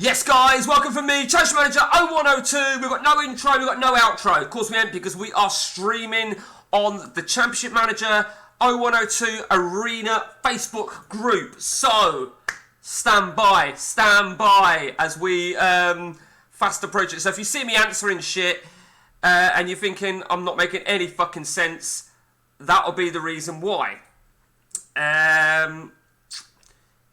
Yes, guys, welcome from me, Championship Manager 0102. We've got no intro, we've got no outro. Of course, we ain't, because we are streaming on the Championship Manager 0102 Arena Facebook group. So, stand by as we fast approach it. So, if you see me answering shit and you're thinking I'm not making any fucking sense, that'll be the reason why.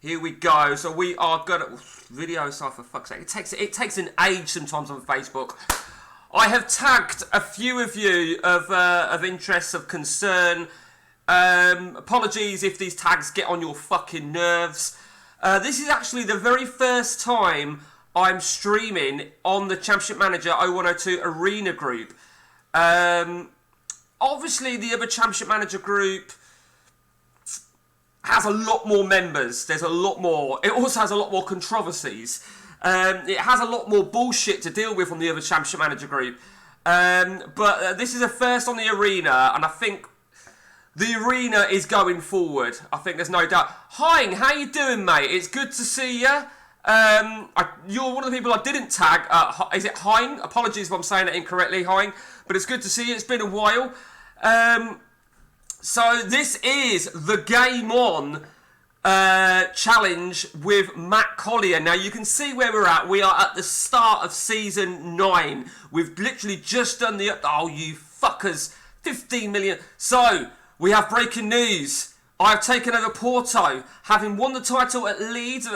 Here we go. So we are gonna video side, for fuck's sake. It takes an age sometimes on Facebook. I have tagged a few of you of interest, of concern. Apologies if these tags get on your fucking nerves. This is actually the very first time I'm streaming on the Championship Manager 0102 Arena group. Obviously, the other Championship Manager group has a lot more members. There's a lot more. It also has a lot more controversies. It has a lot more bullshit to deal with on the other Championship Manager group. But this is a first on the Arena, and I think the Arena is going forward. I think there's no doubt. Hein, how you doing, mate? It's good to see you. You're one of the people I didn't tag. Is it Hein? Apologies if I'm saying it incorrectly, Hein. But it's good to see you. It's been a while. So this is the Game On challenge with Matt Collier. Now you can see where we're at. We are at the start of season 9. We've literally just done the... Oh, you fuckers. 15 million. So, we have breaking news. I have taken over Porto, having won the title at Leeds.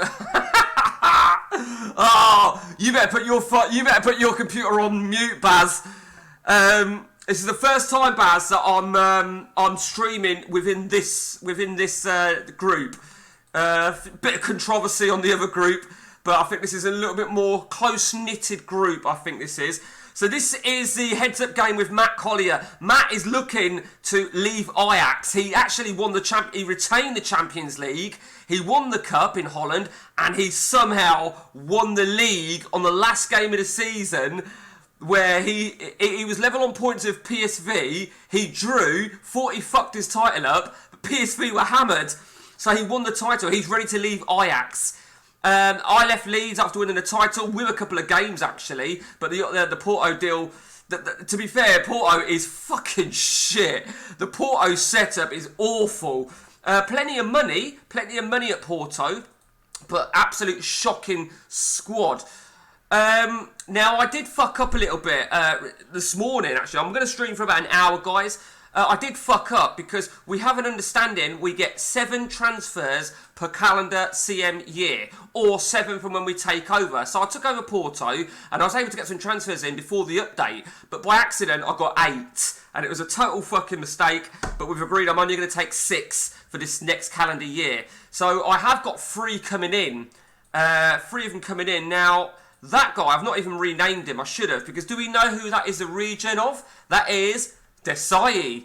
Oh, you better put your computer on mute, Baz. This is the first time, Baz, that I'm streaming within this group. Bit of controversy on the other group, but I think this is a little bit more close-knitted group. I think this is. So this is the heads-up game with Matt Collier. Matt is looking to leave Ajax. He actually won He retained the Champions League. He won the Cup in Holland, and he somehow won the league on the last game of the season, where he was level on points with PSV. He drew, thought he fucked his title up, but PSV were hammered. So he won the title. He's ready to leave Ajax. I left Leeds after winning the title with a couple of games, actually. But the Porto deal, to be fair, Porto is fucking shit. The Porto setup is awful. Plenty of money at Porto, but absolute shocking squad. Now, I did fuck up a little bit this morning, actually. I'm going to stream for about an hour, guys. I did fuck up because we have an understanding we get 7 transfers per calendar CM year, or 7 from when we take over. So I took over Porto, and I was able to get some transfers in before the update, but by accident I got 8, and it was a total fucking mistake, but we've agreed I'm only going to take 6 for this next calendar year. So I have got 3 coming in, 3 of them coming in. Now, that guy, I've not even renamed him, I should have, because do we know who that is a regen of? That is Desai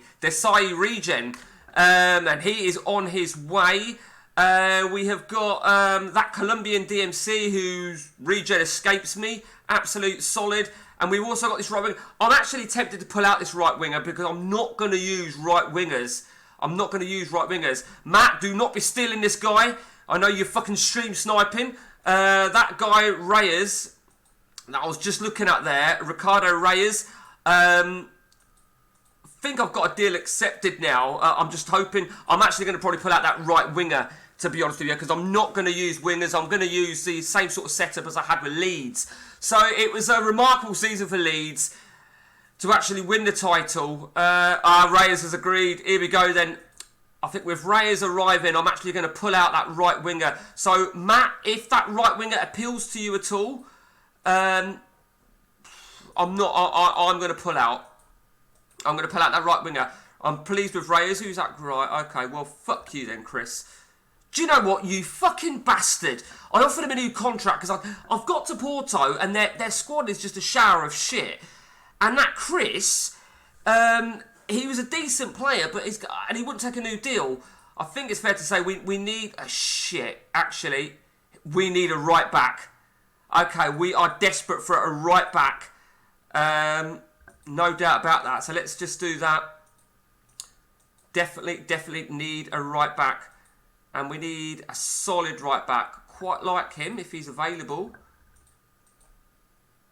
regen, and he is on his way. We have got that Colombian DMC whose regen escapes me, absolute solid, and we've also got this right winger. I'm actually tempted to pull out this right winger because I'm not going to use right wingers. Matt, do not be stealing this guy. I know you're fucking stream sniping. That guy Reyes, that I was just looking at there, Ricardo Reyes. I think I've got a deal accepted now. I'm just hoping. I'm actually going to probably pull out that right winger, to be honest with you, because I'm not going to use wingers. I'm going to use the same sort of setup as I had with Leeds. So it was a remarkable season for Leeds to actually win the title. Reyes has agreed. Here we go then. I think with Reyes arriving, I'm actually going to pull out that right winger. So, Matt, if that right winger appeals to you at all, I'm going to pull out. I'm going to pull out that right winger. I'm pleased with Reyes. Who's that? Right, okay, well, fuck you then, Chris. Do you know what, you fucking bastard? I offered him a new contract because I've got to Porto and their squad is just a shower of shit. And that Chris, he was a decent player, but he wouldn't take a new deal. I think it's fair to say we need a we need a right back. Okay, we are desperate for a right back. No doubt about that. So let's just do that. Definitely need a right back. And we need a solid right back. Quite like him if he's available.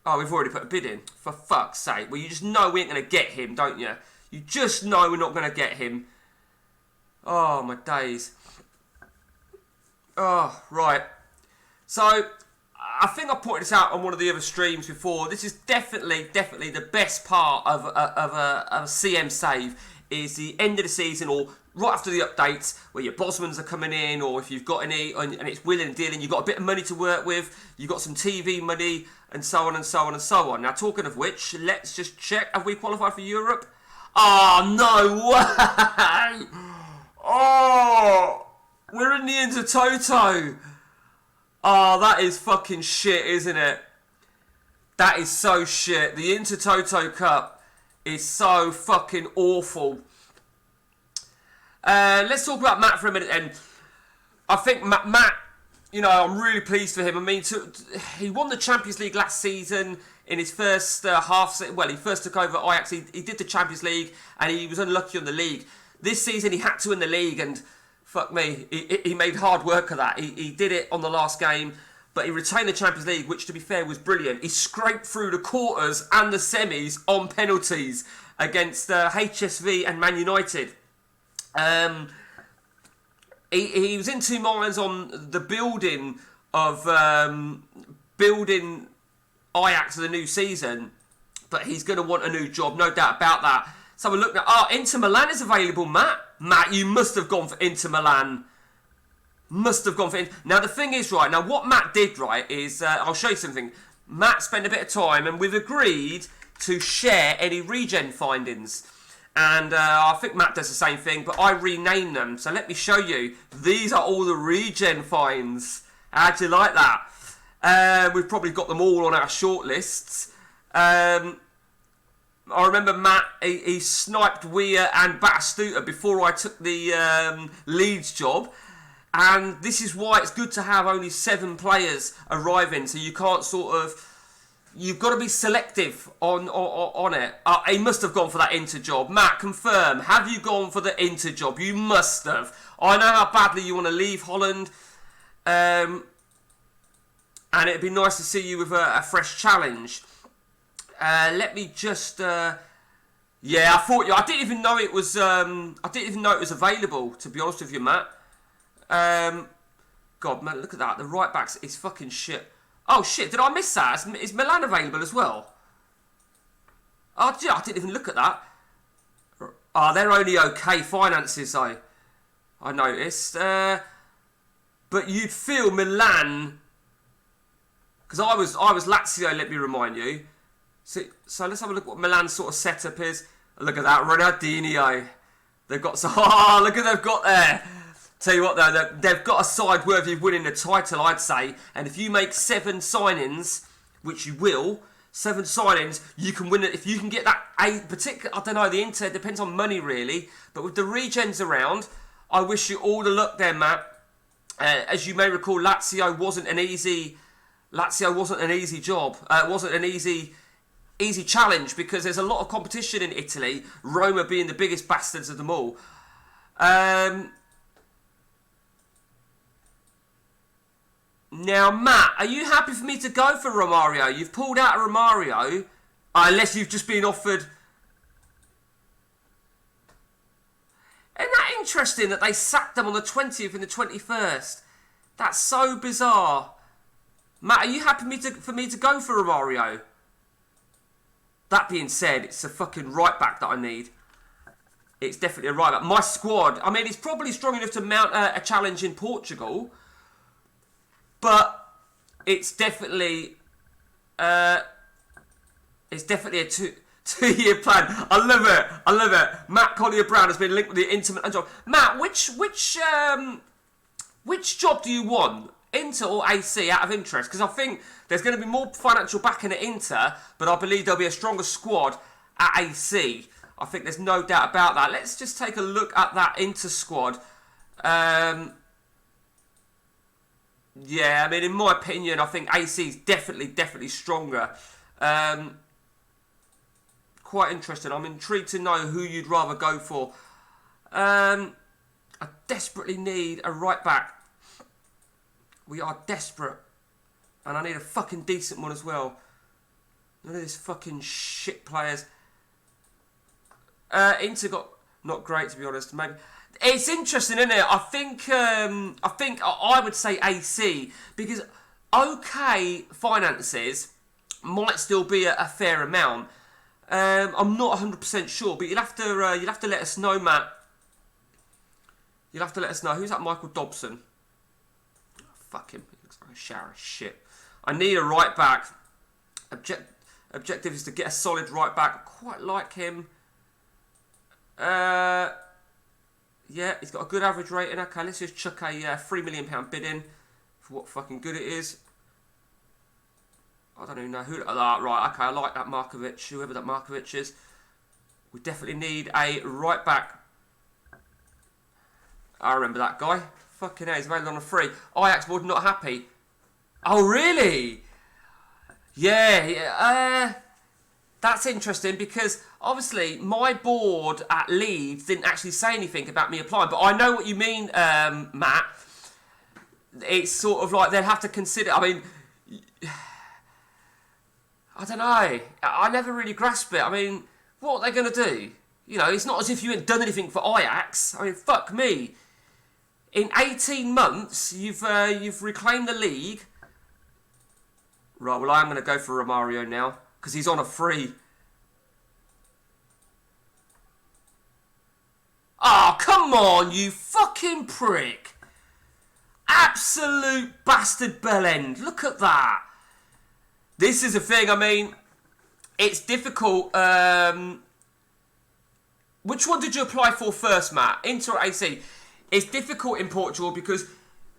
Oh, we've already put a bid in. For fuck's sake. Well, you just know we ain't going to get him, don't you? You just know we're not going to get him. Oh, my days. Oh, right. So, I think I pointed this out on one of the other streams before. This is definitely the best part of a CM save is the end of the season or right after the updates where your Bosmans are coming in, or if you've got any and it's wheeling and dealing, you've got a bit of money to work with, you've got some TV money, and so on and so on and so on. Now, talking of which, let's just check. Have we qualified for Europe? Oh, no way! Oh, we're in the Intertoto. Oh, that is fucking shit, isn't it? That is so shit. The Intertoto Cup is so fucking awful. Let's talk about Matt for a minute then. I think Matt, you know, I'm really pleased for him. I mean, he won the Champions League last season in his first well, he first took over Ajax. He did the Champions League and he was unlucky on the league. This season he had to win the league and fuck me, he made hard work of that. He did it on the last game, but he retained the Champions League, which to be fair was brilliant. He scraped through the quarters and the semis on penalties against HSV and Man United. He was in two minds on the building of building Ajax for the new season, but he's going to want a new job, no doubt about that. So we're looking at, Inter Milan is available, Matt. Matt, you must have gone for Inter Milan. Must have gone for Inter. Now, the thing is, right, now what Matt did, right, is, I'll show you something. Matt spent a bit of time and we've agreed to share any regen findings. And I think Matt does the same thing, but I rename them. So let me show you. These are all the regen finds. How'd you like that? We've probably got them all on our shortlists. I remember Matt, he sniped Weir and Batistuta before I took the Leeds job. And this is why it's good to have only 7 players arriving. So you can't sort of... You've got to be selective on it. He must have gone for that Inter job. Matt, confirm. Have you gone for the Inter job? You must have. I know how badly you want to leave Holland. And it'd be nice to see you with a fresh challenge. Let me just... yeah, I thought... I didn't even know it was... I didn't even know it was available, to be honest with you, Matt. God, man, look at that. The right backs is fucking shit. Oh, shit, did I miss that? Is Milan available as well? Oh, gee, I didn't even look at that. Oh, they're only okay finances, though. I noticed. But you'd feel Milan... Because I was Lazio, let me remind you. So let's have a look at what Milan's sort of setup is. Look at that, Ronaldinho. They've got... Oh, look at they've got there. Tell you what though, they've got a side worthy of winning the title, I'd say. And if you make 7 signings, which you will, 7 signings, you can win it. If you can get that, particular, I don't know, the Inter depends on money really. But with the regens around, I wish you all the luck there, Matt. As you may recall, Lazio wasn't an easy job. It wasn't an easy challenge because there's a lot of competition in Italy. Roma being the biggest bastards of them all. Now, Matt, are you happy for me to go for Romario? You've pulled out a Romario, unless you've just been offered... Isn't that interesting that they sacked them on the 20th and the 21st? That's so bizarre. Matt, are you happy for me to go for Romario? That being said, it's a fucking right back that I need. It's definitely a right back. My squad, I mean, it's probably strong enough to mount a challenge in Portugal... But it's definitely a two-year plan. I love it. Matt Collier-Brown has been linked with the Inter job. Matt, which job do you want? Inter or AC out of interest? Because I think there's going to be more financial backing at Inter, but I believe there'll be a stronger squad at AC. I think there's no doubt about that. Let's just take a look at that Inter squad. Yeah, I mean, in my opinion, I think AC is definitely stronger. Quite interesting. I'm intrigued to know who you'd rather go for. I desperately need a right back. We are desperate. And I need a fucking decent one as well. None of these fucking shit players. Inter got not great, to be honest. Maybe it's interesting, isn't it? I would say AC, because okay finances might still be a fair amount. I'm not 100% sure, but you'll have to let us know, Matt. You'll have to let us know. Who's that Michael Dobson? Oh, fuck him. He looks like a shower of shit. I need a right back. Objective is to get a solid right back. I quite like him. Yeah, he's got a good average rating. Okay, let's just chuck a £3 million bid in for what fucking good it is. I don't even know who. Right, okay, I like that Markovic, whoever that Markovic is. We definitely need a right back. I remember that guy. Fucking hell, he's available on a free. Ajax board not happy. Oh, really? Yeah, that's interesting, because obviously my board at Leeds didn't actually say anything about me applying, but I know what you mean, Matt. It's sort of like they'll have to consider. I mean, I don't know. I never really grasp it. I mean, what are they going to do? You know, it's not as if you ain't done anything for Ajax. I mean, fuck me. In 18 months, you've reclaimed the league. Right, well, I'm going to go for Romario now, because he's on a free. Oh, come on, you fucking prick. Absolute bastard bellend. Look at that. This is a thing, I mean, it's difficult. Which one did you apply for first, Matt? Inter or AC? It's difficult in Portugal because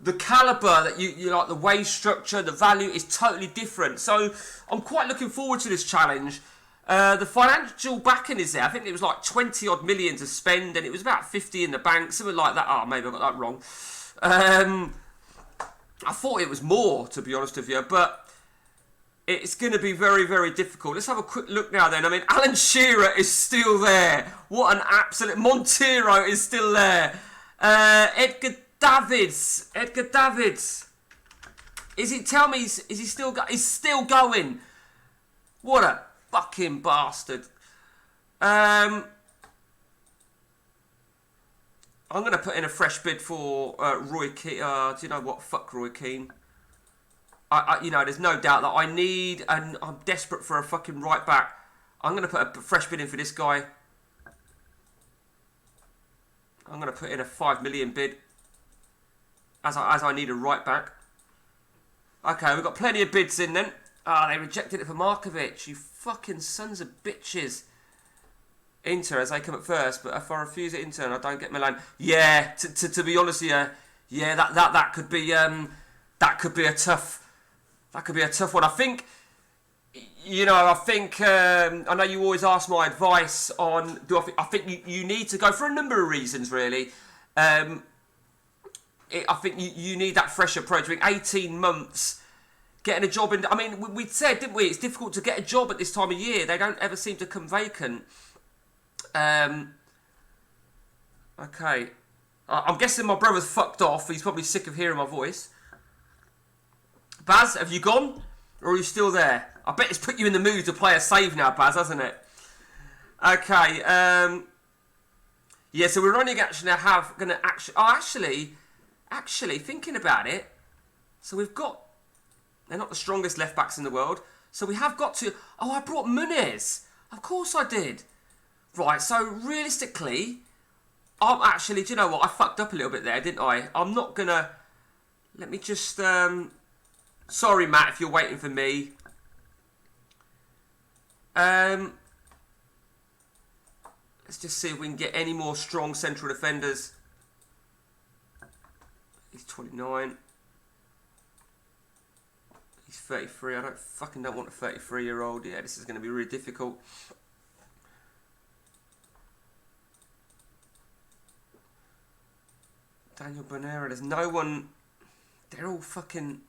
the calibre that you like, the wage structure, the value is totally different. So I'm quite looking forward to this challenge. The financial backing is there. I think it was like 20 odd million to spend, and it was about 50 in the bank, something like that. Oh, maybe I got that wrong. I thought it was more, to be honest with you, but it's going to be very, very difficult. Let's have a quick look now then. I mean, Alan Shearer is still there. What an absolute... Montero is still there. Edgar Davids. Is he... Tell me, is he still... He's still going. What a fucking bastard. I'm going to put in a fresh bid for Roy Keane. Do you know what? Fuck Roy Keane. You know, there's no doubt that I need, and I'm desperate for a fucking right back. I'm going to put a fresh bid in for this guy. I'm going to put in a 5 million bid, as I need a right back. Okay, we've got plenty of bids in then. They rejected it for Markovic. You fucking sons of bitches. Inter, as they come at first, but if I refuse it Inter and I don't get Milan, yeah, to be honest with you, yeah, that could be a tough. That could be a tough one. I think, you know, I know you always ask my advice on, I think you need to go for a number of reasons, really. I think you need that fresh approach. I think 18 months, getting a job in, I mean, we said, didn't we, it's difficult to get a job at this time of year. They don't ever seem to come vacant. Okay. I'm guessing my brother's fucked off. He's probably sick of hearing my voice. Baz, have you gone? Or are you still there? I bet it's put you in the mood to play a save now, Baz, hasn't it? Okay, yeah, so we're only actually, thinking about it, so we've got, they're not the strongest left-backs in the world, so we have got to, I brought Muniz. Of course I did. Right, so realistically, I'm actually, do you know what, I fucked up a little bit there, didn't I? I'm not gonna, let me just, sorry, Matt, if you're waiting for me. Let's just see if we can get any more strong central defenders. He's 29. He's 33. I don't want a 33-year-old. Yeah, this is going to be really difficult. Daniel Bonera. There's no one. They're all fucking...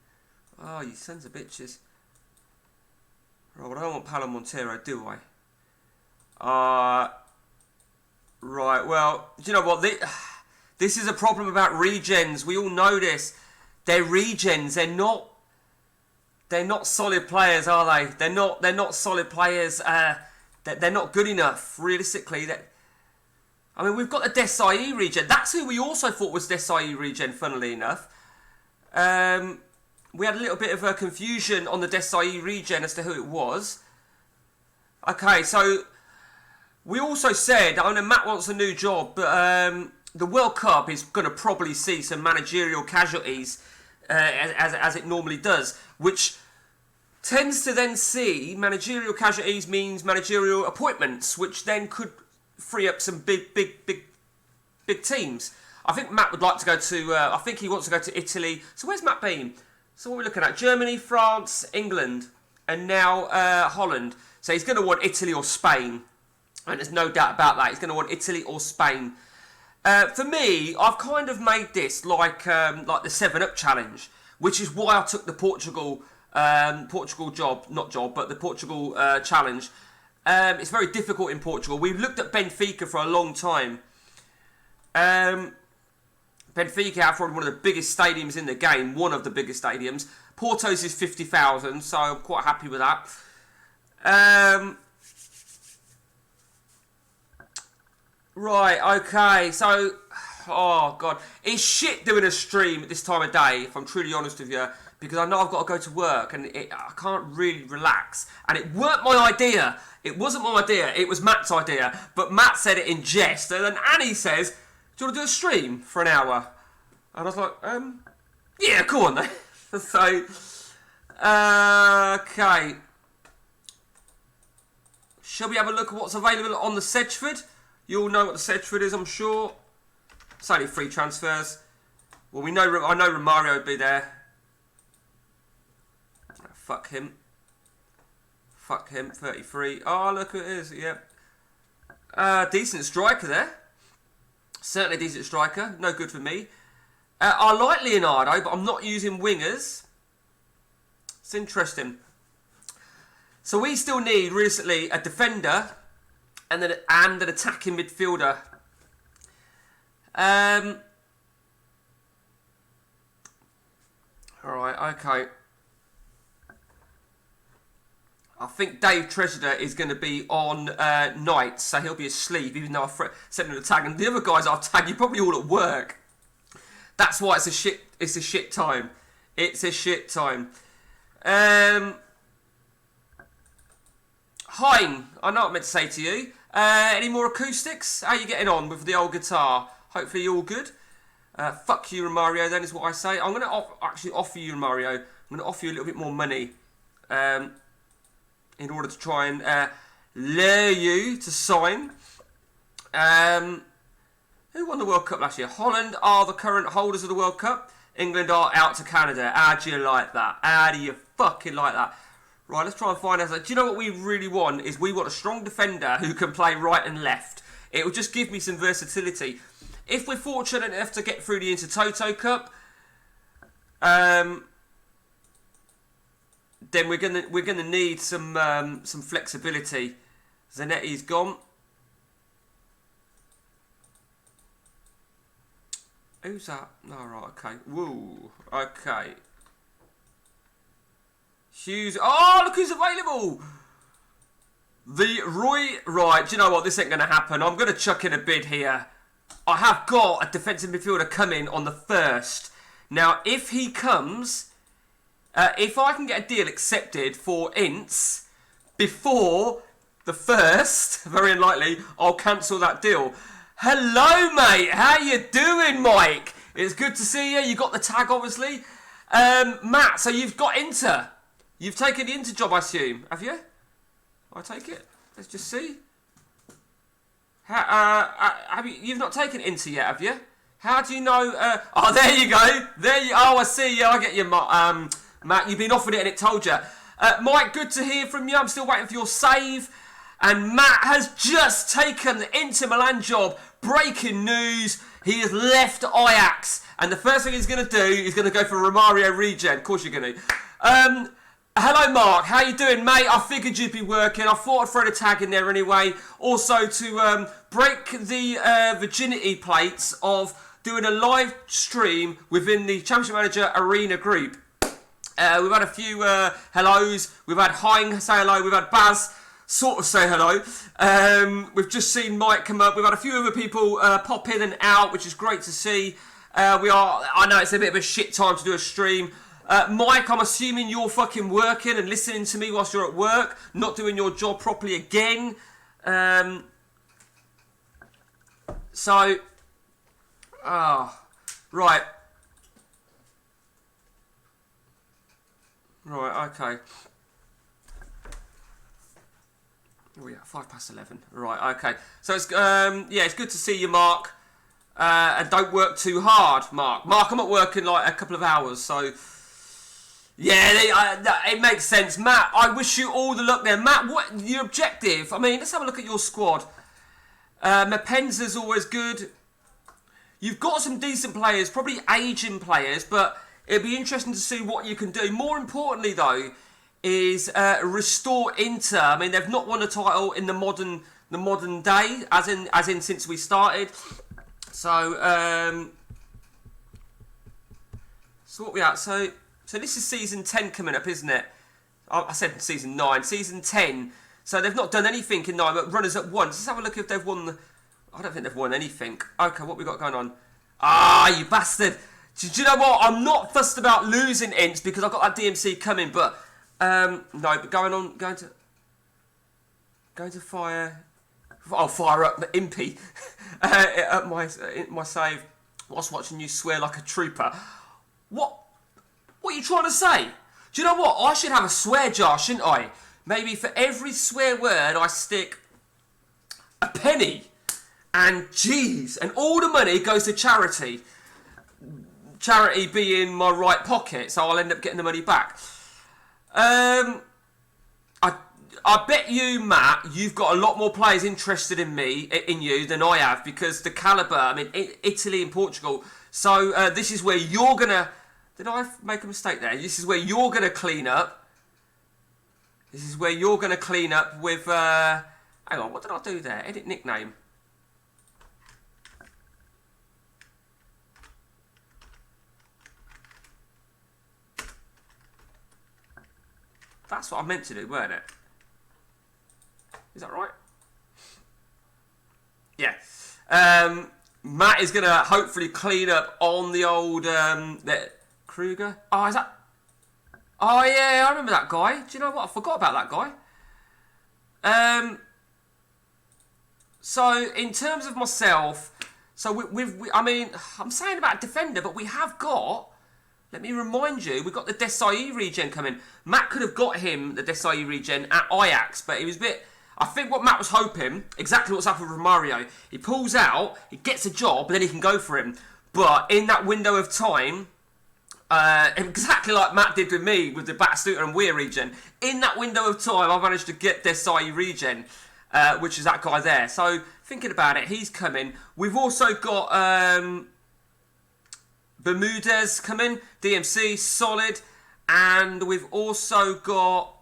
Oh, you sons of bitches. Right, well, I don't want Paulo Montero, do I? Right, well, do you know what? This is a problem about regens. We all know this. They're regens. They're not they're not solid players, are they? They're not solid players. They're not good enough, realistically. I mean, we've got the Desai regen. That's who we also thought was Desai regen, funnily enough. We had a little bit of a confusion on the Desai regen as to who it was. Okay, so we also said, I know Matt wants a new job, but the World Cup is going to probably see some managerial casualties, as it normally does, which tends to then see managerial casualties means managerial appointments, which then could free up some big teams. I think Matt would like to go to, I think he wants to go to Italy. So where's Matt been? So what are we looking at? Germany, France, England, and now Holland. So he's going to want Italy or Spain. And there's no doubt about that. He's going to want Italy or Spain. For me, I've kind of made this like the 7-Up challenge, which is why I took the Portugal the Portugal challenge. It's very difficult in Portugal. We've looked at Benfica for a long time. Benfica have probably one of the biggest stadiums in the game, one of the biggest stadiums. Porto's is 50,000, so I'm quite happy with that. Right, okay, so, oh God. It's shit doing a stream at this time of day, if I'm truly honest with you, because I know I've got to go to work and I can't really relax. And it weren't my idea. It wasn't my idea, it was Matt's idea. But Matt said it in jest, and then Annie says, do you want to do a stream for an hour? And I was like, yeah, go on then. So, okay. Shall we have a look at what's available on the Sedgeford? You all know what the Sedgeford is, I'm sure. It's only free transfers. Well, I know Romario would be there. Fuck him. Fuck him, 33. Oh, look who it is, yep. Decent striker there. Certainly a decent striker. No good for me. I like Leonardo, but I'm not using wingers. It's interesting. So we still need, recently, a defender and an attacking midfielder. Alright, okay. I think Dave Treasurer is going to be on nights, so he'll be asleep, even though I've sent him a tag. And the other guys I've tagged, you're probably all at work. That's why it's a shit time. It's a shit time. Hein, I know what I meant to say to you. Any more acoustics? How are you getting on with the old guitar? Hopefully you're all good. Fuck you, Romario, then is what I say. I'm going to actually offer you, Romario, I'm going to offer you a little bit more money. In order to try and lure you to sign. Who won the World Cup last year? Holland are the current holders of the World Cup. England are out to Canada. How do you like that? How do you fucking like that? Right, let's try and find out. Do you know what we really want? Is we want a strong defender who can play right and left. It will just give me some versatility. If we're fortunate enough to get through the Intertoto Cup, then we're gonna need some flexibility. Zanetti's gone. Who's that? No, right, okay. Woo, okay. Hughes. Oh, look who's available! The Roy. Right, do you know what? This ain't gonna happen. I'm gonna chuck in a bid here. I have got a defensive midfielder coming on the 1st. Now, if he comes. If I can get a deal accepted for Ince before the 1st, very unlikely, I'll cancel that deal. Hello, mate. How you doing, Mike? It's good to see you. You got the tag, obviously. Matt, so you've got Inter. You've taken the Inter job, I assume. Have you? I take it. Let's just see. You've not taken Inter yet, have you? How do you know? Oh, there you go. Oh, I see. Yeah, I get you, Matt, you've been offered it and it told you. Mike, good to hear from you. I'm still waiting for your save. And Matt has just taken the Inter Milan job. Breaking news. He has left Ajax. And the first thing he's going to do is going to go for Romario regen. Of course you're going to. Hello, Mark. How you doing, mate? I figured you'd be working. I thought I'd throw the tag in there anyway. Also to break the virginity plates of doing a live stream within the Championship Manager Arena group. We've had a few hellos. We've had Hein say hello. We've had Baz sort of say hello. We've just seen Mike come up. We've had a few other people pop in and out, which is great to see. I know it's a bit of a shit time to do a stream. Mike, I'm assuming you're fucking working and listening to me whilst you're at work, not doing your job properly again. Right, okay. Oh yeah, 11:05. Right, okay. So it's it's good to see you, Mark. And don't work too hard, Mark. Mark, I'm at work in like a couple of hours, so yeah, it makes sense. Matt, I wish you all the luck there. Matt, what your objective? I mean, let's have a look at your squad. Mapenza's always good. You've got some decent players, probably aging players, but it'd be interesting to see what you can do. More importantly, though, is restore Inter. I mean, they've not won a title in the modern day, as in since we started. So what we at? So this is season 10 coming up, isn't it? I said season 9, season 10. So they've not done anything in 9, but runners at once. Let's have a look if they've won. I don't think they've won anything. Okay, what we got going on? Ah, you bastard! Do you know what? I'm not fussed about losing ints because I've got that DMC coming, but no. But going to fire. I'll fire up the Impy at my save whilst watching you swear like a trooper. What are you trying to say? Do you know what? I should have a swear jar, shouldn't I? Maybe for every swear word I stick a penny and jeez, and all the money goes to charity. Charity being my right pocket, so I'll end up getting the money back. I bet you, Matt, you've got a lot more players interested in you than I have, because the calibre, I mean, Italy and Portugal. So this is where you're going to... Did I make a mistake there? This is where you're going to clean up. This is where you're going to clean up with... hang on, what did I do there? Edit nickname. That's what I meant to do, weren't it? Is that right? Yeah. Matt is going to hopefully clean up on the old Kruger. Oh, is that... Oh, yeah, I remember that guy. Do you know what? I forgot about that guy. So, in terms of myself... So, I mean, I'm saying about defender, but we have got... Let me remind you, we've got the Desai regen coming. Matt could have got him, the Desai regen, at Ajax, but he was a bit... I think what Matt was hoping, exactly what's happened with Romario, he pulls out, he gets a job, and then he can go for him. But in that window of time, exactly like Matt did with me, with the Batistuta and Weir regen, in that window of time, I managed to get Desai regen, which is that guy there. So, thinking about it, he's coming. We've also got... Bermudez coming, DMC, solid, and we've also got...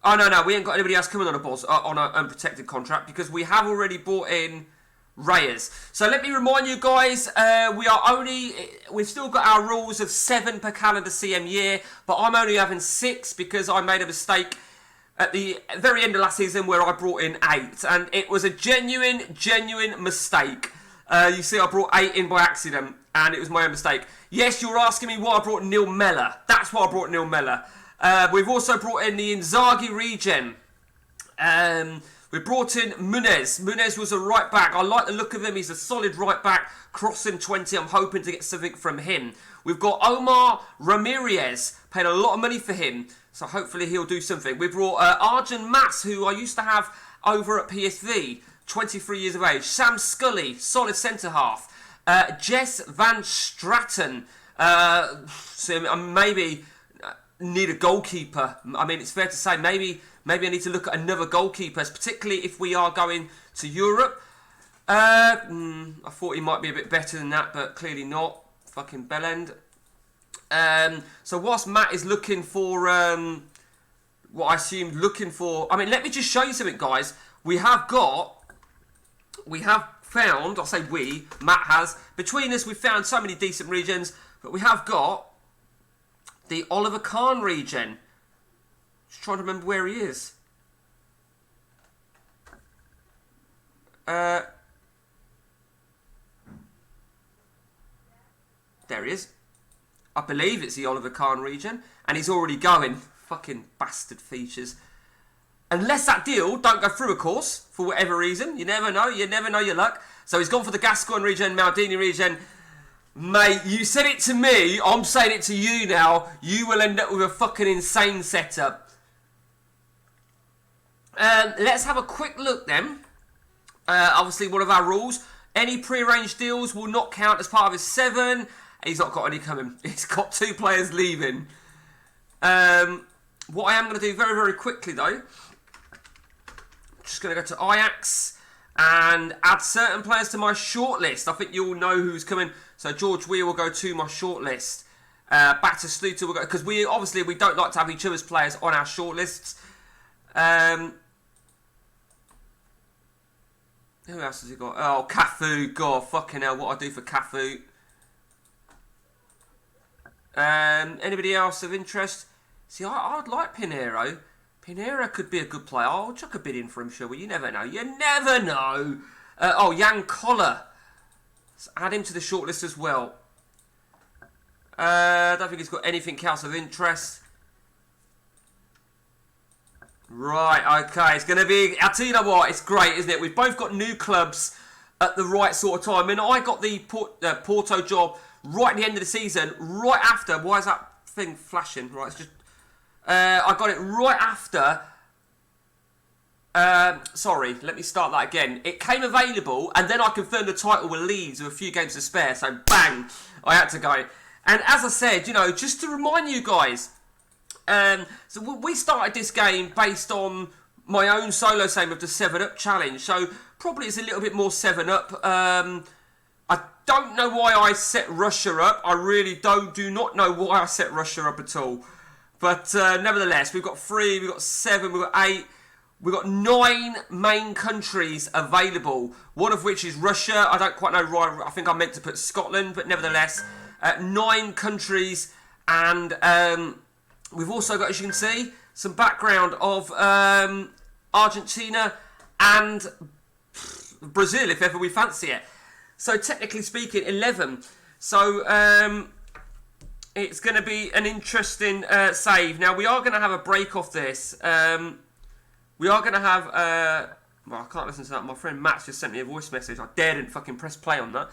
Oh, no, we ain't got anybody else coming on on an unprotected contract because we have already bought in Reyes. So let me remind you guys, we've still got our rules of 7 per calendar CM year, but I'm only having 6 because I made a mistake at the very end of last season where I brought in 8, and it was a genuine mistake. You see, I brought 8 in by accident, and it was my own mistake. Yes, you're asking me why I brought Neil Mellor. That's why I brought Neil Mellor. We've also brought in the Inzaghi regen. We brought in Munez. Munez was a right back. I like the look of him. He's a solid right back. Crossing 20. I'm hoping to get something from him. We've got Omar Ramirez. Paid a lot of money for him, so hopefully he'll do something. We brought Arjun Mas, who I used to have over at PSV. 23 years of age. Sam Scully, solid centre-half. Jess Van Straten. So maybe need a goalkeeper. I mean, it's fair to say maybe I need to look at another goalkeeper, particularly if we are going to Europe. I thought he might be a bit better than that, but clearly not. Fucking bellend. So whilst Matt is looking for what I assumed looking for... I mean, let me just show you something, guys. We have found, I'll say we, Matt has, between us we've found so many decent regions, but we have got The Oliver Kahn regen. Just trying to remember where he is. There he is. I believe it's the Oliver Kahn regen. And he's already going. Fucking bastard features. Unless that deal don't go through, of course, for whatever reason. You never know. You never know your luck. So he's gone for the Gascoigne regen, Maldini regen. Mate, you said it to me. I'm saying it to you now. You will end up with a fucking insane setup. Let's have a quick look then. Obviously, one of our rules. Any pre-arranged deals will not count as part of his 7. He's not got any coming. He's got 2 players leaving. What I am going to do very, very quickly, though. Just going to go to Ajax and add certain players to my shortlist. I think you all know who's coming. So George Weah will go to my shortlist. Back to Sluter will go, because we don't like to have each other's players on our shortlists. Who else has he got? Oh, Cafu. God, fucking hell, what I do for Cafu. Anybody else of interest? See, I'd like Pinheiro. Pinheiro could be a good player. I'll chuck a bid in for him, sure. Well, you never know. You never know. Jan Koller. Let's add him to the shortlist as well. I don't think he's got anything else of interest. Right, okay. It's going to be... I'll tell you what, it's great, isn't it? We've both got new clubs at the right sort of time. I mean, I got the Porto job right at the end of the season, right after... Why is that thing flashing? Right, it's just... I got it right after... sorry, let me start that again. It came available, and then I confirmed the title with Leeds with a few games to spare. So, bang! I had to go. And as I said, you know, just to remind you guys... so we started this game based on my own solo save of the 7-Up challenge. So, probably it's a little bit more 7-Up. I don't know why I set Russia up. I really do not know why I set Russia up at all. But nevertheless, we've got 3, we've got 7, we've got 8, we've got 9 main countries available. One of which is Russia. I don't quite know why. I think I meant to put Scotland, but nevertheless, 9 countries. And we've also got, as you can see, some background of Argentina and Brazil, if ever we fancy it. So technically speaking, 11. So it's going to be an interesting save. Now, we are going to have a break off this. We are going to have... well, I can't listen to that. My friend Matt's just sent me a voice message. I daredn't fucking press play on that.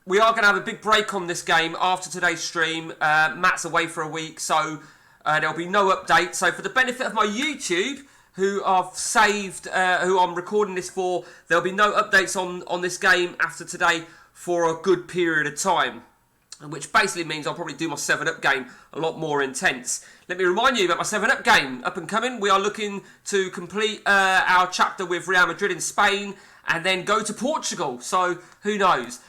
We are going to have a big break on this game after today's stream. Matt's away for a week, so there'll be no update. So for the benefit of my YouTube, who I've saved, who I'm recording this for, there'll be no updates on this game after today for a good period of time. Which basically means I'll probably do my 7-Up game a lot more intense. Let me remind you about my 7-Up game. Up and coming, we are looking to complete our chapter with Real Madrid in Spain and then go to Portugal. So, who knows?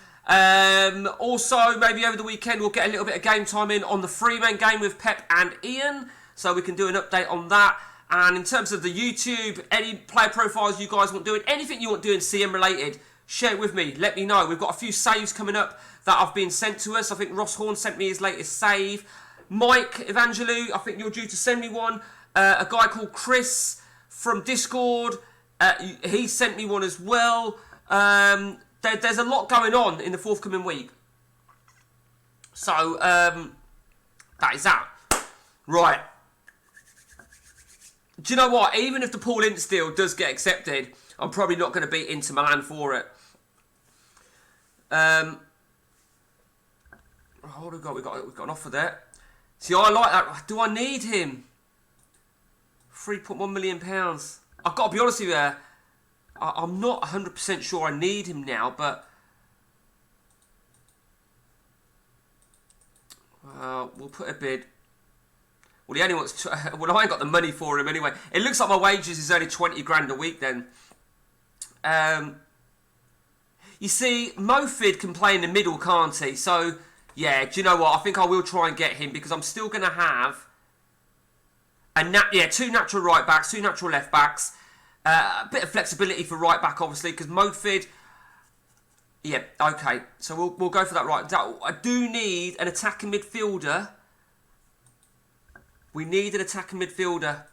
Also, maybe over the weekend we'll get a little bit of game time in on the three-man game with Pep and Ian. So we can do an update on that. And in terms of the YouTube, any player profiles you guys want doing, anything you want doing CM related, share it with me. Let me know. We've got a few saves coming up that have been sent to us. I think Ross Horn sent me his latest save. Mike Evangelou, I think you're due to send me one. A guy called Chris from Discord, he sent me one as well. There's a lot going on in the forthcoming week. So, that is that. Right. Do you know what? Even if the Paul Ince deal does get accepted, I'm probably not going to beat Inter Milan for it. What have we got? We've got an offer there. See, I like that. Do I need him? £3.1 million. I've got to be honest with you. I'm not 100% sure I need him now, but we'll put a bid. Well, he only wants. Well, I ain't got the money for him anyway. It looks like my wages is only 20 grand a week then. You see, Mofid can play in the middle, can't he? So, yeah, do you know what? I think I will try and get him because I'm still going to have two natural right backs, 2 natural left backs. A bit of flexibility for right back, obviously, because Mofid, Yeah, okay. So we'll go for that, right. I do need an attacking midfielder. We need an attacking midfielder.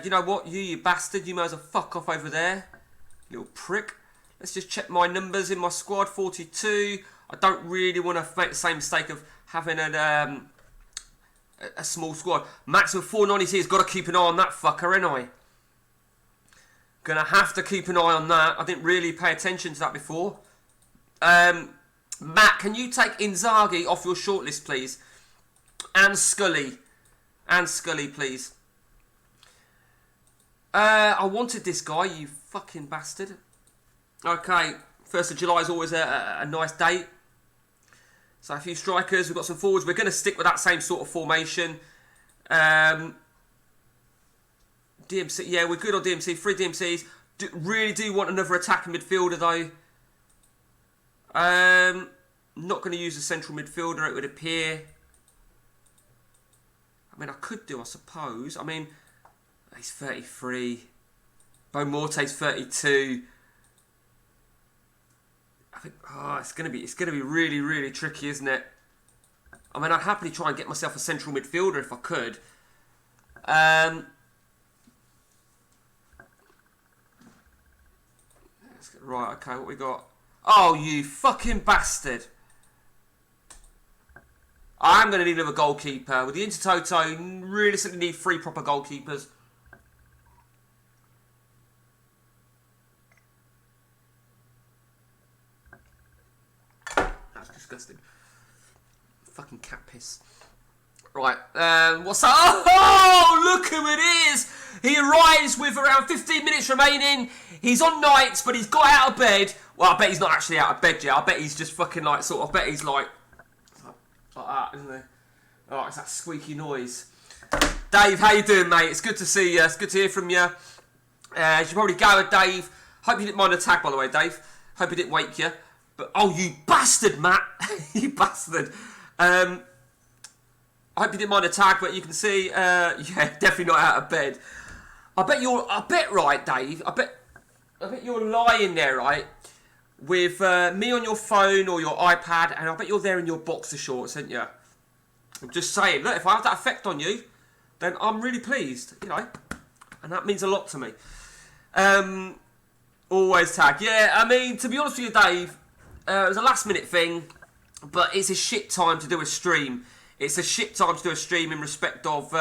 You know what? You bastard. You might as well fuck off over there. Little prick. Let's just check my numbers in my squad. 42. I don't really want to make the same mistake of having a small squad. Maximum 492 has got to keep an eye on that fucker, ain't I? Gonna have to keep an eye on that. I didn't really pay attention to that before. Matt, can you take Inzaghi off your shortlist, please? And Scully. And Scully, please. I wanted this guy, you fucking bastard. Okay, 1st of July is always a nice date. So a few strikers, we've got some forwards. We're going to stick with that same sort of formation. DMC, yeah, we're good on DMC. 3 DMCs. Really do want another attacking midfielder, though. Not going to use a central midfielder, it would appear. I mean, I could do, I suppose. I mean, he's 33. Bo Morte's 32. I think, it's gonna be really, really tricky, isn't it? I mean, I'd happily try and get myself a central midfielder if I could. Right, okay, what we got? Oh, you fucking bastard! I'm going to need another goalkeeper. With the Intertoto, realistically need 3 proper goalkeepers. That's disgusting. Fucking cat piss. Right, what's that? Oh, look who it is! He arrives with around 15 minutes remaining. He's on nights, but he's got out of bed. Well, I bet he's not actually out of bed yet. I bet he's just fucking like, sort of, I bet he's like that, isn't there? Oh, it's that squeaky noise. Dave, how you doing, mate? It's good to see you. It's good to hear from you. You should probably go, Dave. Hope you didn't mind the tag, by the way, Dave. Hope he didn't wake you. But, oh, you bastard, Matt. You bastard. I hope you didn't mind the tag, but you can see, yeah, definitely not out of bed. I bet right, Dave. I bet you're lying there, right, with me on your phone or your iPad, and I bet you're there in your boxer shorts, aren't you? I'm just saying, look, if I have that effect on you, then I'm really pleased, you know, and that means a lot to me. Always tag. Yeah, I mean, to be honest with you, Dave, it was a last minute thing, but it's a shit time to do a stream. It's a shit time to do a stream in respect of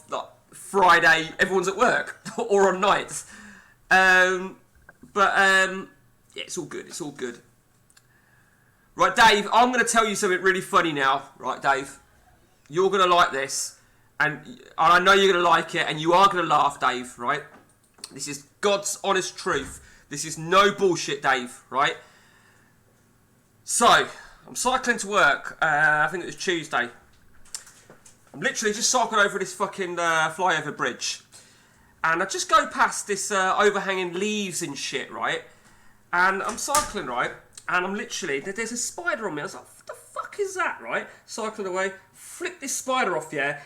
like, Friday, everyone's at work or on nights. Yeah, it's all good. It's all good. Right, Dave, I'm going to tell you something really funny now. Right, Dave, you're going to like this, and I know you're going to like it, and you are going to laugh, Dave. Right? This is God's honest truth. This is no bullshit, Dave. Right? So, I'm cycling to work. I think it was Tuesday. I'm literally just cycling over this fucking flyover bridge. And I just go past this overhanging leaves and shit, right? And I'm cycling, right? And I'm literally, there's a spider on me. I was like, what the fuck is that, right? Cycling away, flip this spider off, yeah?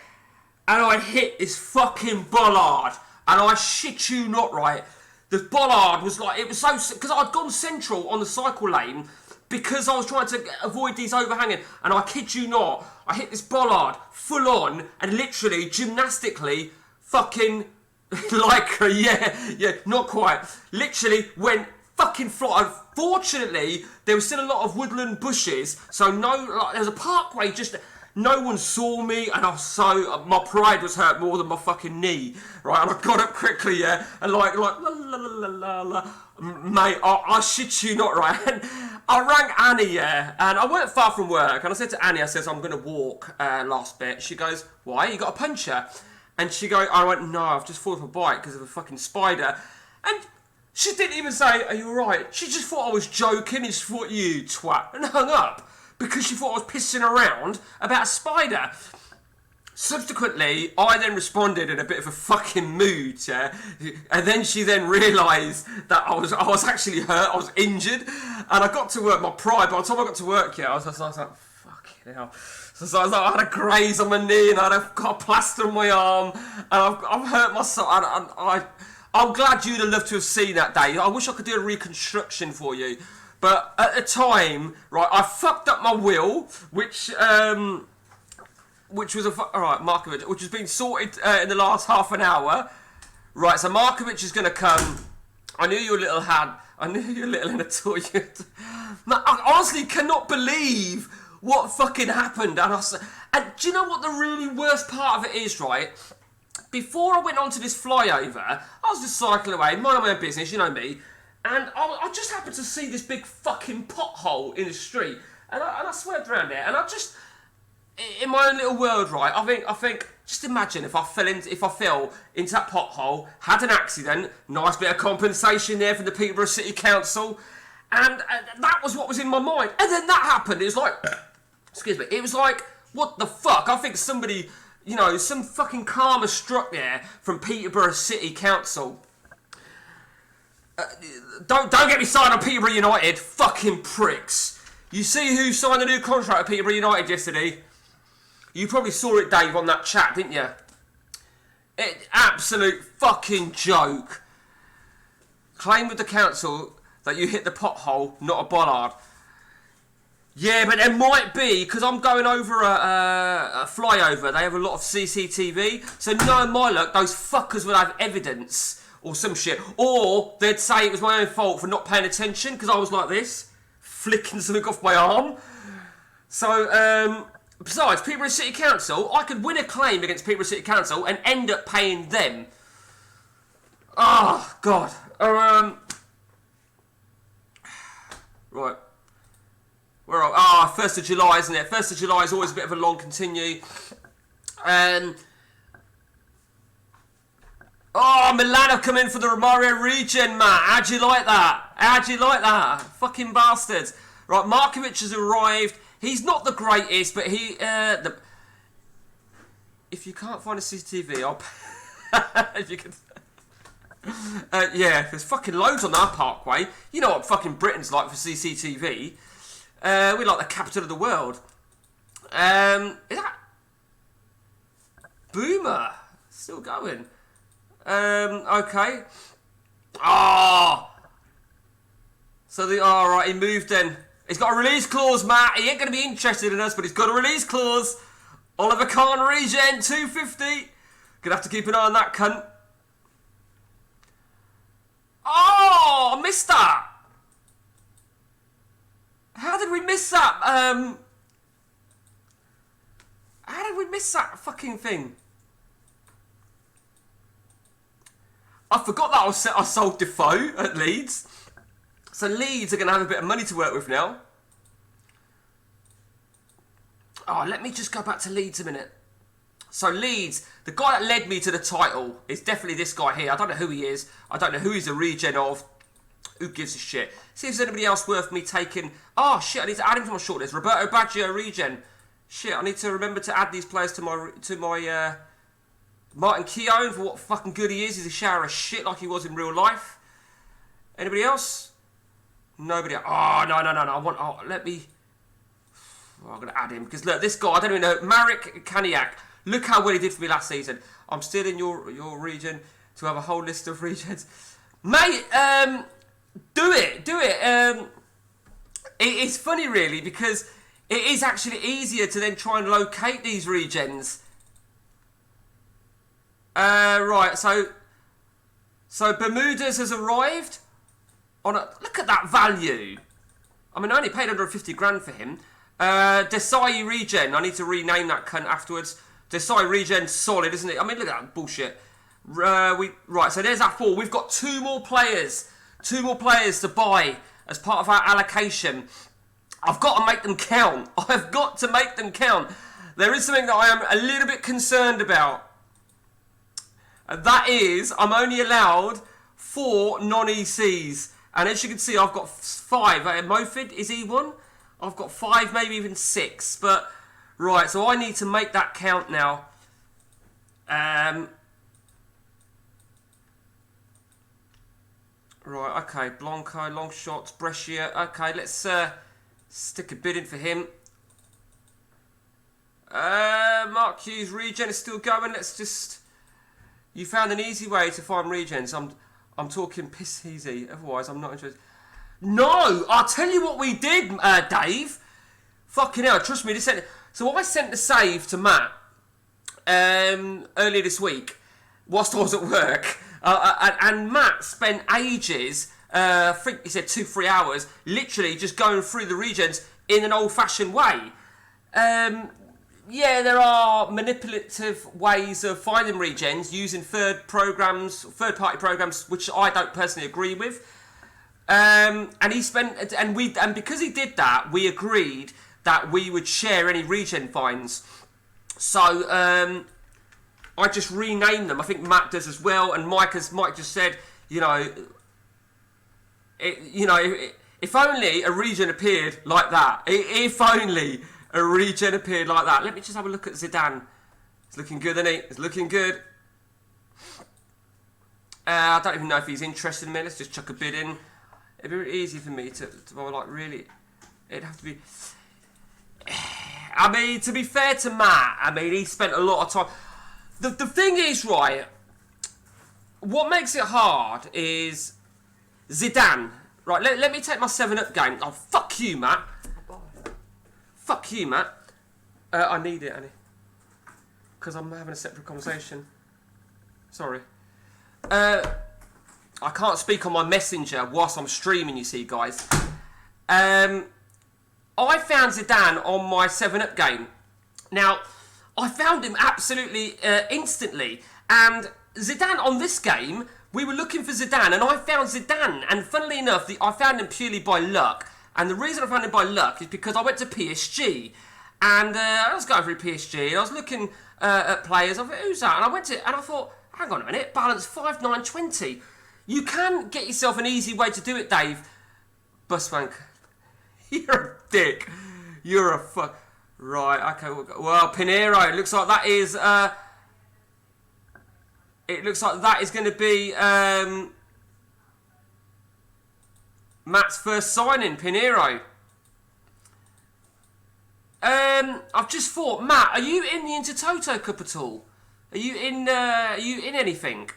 And I hit this fucking bollard. And I shit you not, right? The bollard was like, it was so, because I'd gone central on the cycle lane, because I was trying to avoid these overhanging, and I kid you not, I hit this bollard full on, and literally, gymnastically, fucking, like, yeah, not quite, literally went fucking fly. Fortunately, there was still a lot of woodland bushes, so there was a parkway, just, no one saw me, and my pride was hurt more than my fucking knee, right, and I got up quickly, yeah, and like, la la la la la la, mate, I shit you not, right, and I rang Annie, yeah, and I weren't far from work, and I said to Annie, I says, I'm going to walk last bit. She goes, why, you got a puncture? And I went, no, I've just fallen off a bike because of a fucking spider, and she didn't even say, are you alright? She just thought I was joking, and she thought, you twat, and hung up, because she thought I was pissing around about a spider. Subsequently, I then responded in a bit of a fucking mood, yeah, and then she then realised that I was actually hurt, I was injured, and I got to work, my pride, by the time I got to work, yeah, I was like, fucking hell. So I was like, I had a graze on my knee, and got a plaster on my arm, and I've hurt myself, and I'm glad you'd have loved to have seen that day. I wish I could do a reconstruction for you. But at the time, right, I fucked up my will, which was alright, Markovic, which has been sorted in the last half an hour. Right, so Markovic is going to come. I knew you were little in a toilet. I honestly cannot believe what fucking happened. And do you know what the really worst part of it is, right? Before I went on to this flyover, I was just cycling away, minding my own business, you know me, and I just happened to see this big fucking pothole in the street, and I swerved around there, and I just, in my own little world, right, I think, just imagine if I fell into that pothole, had an accident, nice bit of compensation there from the Peterborough City Council, and that was what was in my mind. And then that happened. It was like, excuse me, it was like, what the fuck? I think somebody, you know, some fucking karma struck there from Peterborough City Council. Don't get me started on Peterborough United, fucking pricks. You see who signed a new contract with Peterborough United yesterday? You probably saw it, Dave, on that chat, didn't you? Absolute fucking joke. Claim with the council that you hit the pothole, not a bollard. Yeah, but there might be, because I'm going over a flyover, they have a lot of CCTV, so knowing my luck, those fuckers would have evidence, or some shit. Or they'd say it was my own fault for not paying attention, because I was like this, flicking something off my arm. So, besides, Peterborough City Council, I could win a claim against Peterborough City Council and end up paying them. Oh, God. Right. Where are 1st of July, isn't it? 1st of July is always a bit of a long continue. Milan have come in for the Romario regen, Matt. How'd you like that? Fucking bastards. Right, Markovic has arrived. He's not the greatest, but if you can't find a CCTV, if you can... yeah, there's fucking loads on our parkway. You know what fucking Britain's like for CCTV. We're like the capital of the world. Is that... Boomer? Still going. Okay. Alright, he moved then. He's got a release clause, Matt. He ain't going to be interested in us, but he's got a release clause. Oliver Kahn regen, 250. Gonna have to keep an eye on that cunt. Oh, I missed that. How did we miss that? How did we miss that fucking thing? I forgot that I sold Defoe at Leeds. So Leeds are going to have a bit of money to work with now. Oh, let me just go back to Leeds a minute. So Leeds, the guy that led me to the title is definitely this guy here. I don't know who he is. I don't know who he's a regen of. Who gives a shit? See if there's anybody else worth me taking. Oh shit, I need to add him to my shortlist. Roberto Baggio regen. Shit, I need to remember to add these players to my Martin Keown for what fucking good he is. He's a shower of shit like he was in real life. Anybody else? Nobody else. Oh, no. Let me... Oh, I'm going to add him. Because look, this guy, I don't even know. Marek Kaniak. Look how well he did for me last season. I'm still in your region to have a whole list of regions. Mate, do it. It's funny, really, because it is actually easier to then try and locate these regions. Right, so Bermudez has arrived on a... Look at that value. I mean, I only paid 150 grand for him. Desai regen. I need to rename that cunt afterwards. Desai regen, solid, isn't it? I mean, look at that bullshit. Right, so there's that 4. We've got 2 more players. 2 more players to buy as part of our allocation. I've got to make them count. I've got to make them count. There is something that I am a little bit concerned about. And that is, I'm only allowed 4 non-ECs. And as you can see, I've got 5. Mofid, is he one? I've got 5, maybe even 6. But, right, so I need to make that count now. Right, okay, Blanco, long shots, Brescia. Okay, let's stick a bid in for him. Mark Hughes, regen is still going. Let's just You found an easy way to find regens. I'm talking piss easy. Otherwise, I'm not interested. No, I'll tell you what we did, Dave. Fucking hell, trust me. So I sent the save to Matt earlier this week whilst I was at work. And Matt spent ages, I think he said 2-3 hours, literally just going through the regens in an old-fashioned way. Yeah, there are manipulative ways of finding regens using third-party programs, which I don't personally agree with. And because he did that, we agreed that we would share any regen finds. So I just renamed them. I think Matt does as well, and Mike just said, if only a regen appeared like that. If only a regen appeared like that. Let me just have a look at Zidane. It's looking good, isn't he? It's looking good. I don't even know if he's interested in me. Let's just chuck a bid in. It'd be really easy for me to like, really. It'd have to be. I mean, to be fair to Matt, I mean, he spent a lot of time. The thing is, right, what makes it hard is Zidane. Right, let me take my 7-Up game. Oh, fuck you, Matt. Fuck you, Matt. I need it, Annie. Because I'm having a separate conversation. Sorry. I can't speak on my messenger whilst I'm streaming, you see, guys. I found Zidane on my 7-Up game. Now, I found him absolutely instantly. And Zidane on this game, we were looking for Zidane, and I found Zidane. And funnily enough, I found him purely by luck. And the reason I found him by luck is because I went to PSG. And I was going through PSG, and I was looking at players. I thought, who's that? And I thought, hang on a minute, balance 5,920. You can get yourself an easy way to do it, Dave. Buswank. You're a dick. You're a fuck. Right, okay. Well, Pinheiro. It looks like that is. It looks like that is going to be Matt's first signing, Pinheiro. I've just thought, Matt, are you in the Intertoto Cup at all? Are you in anything?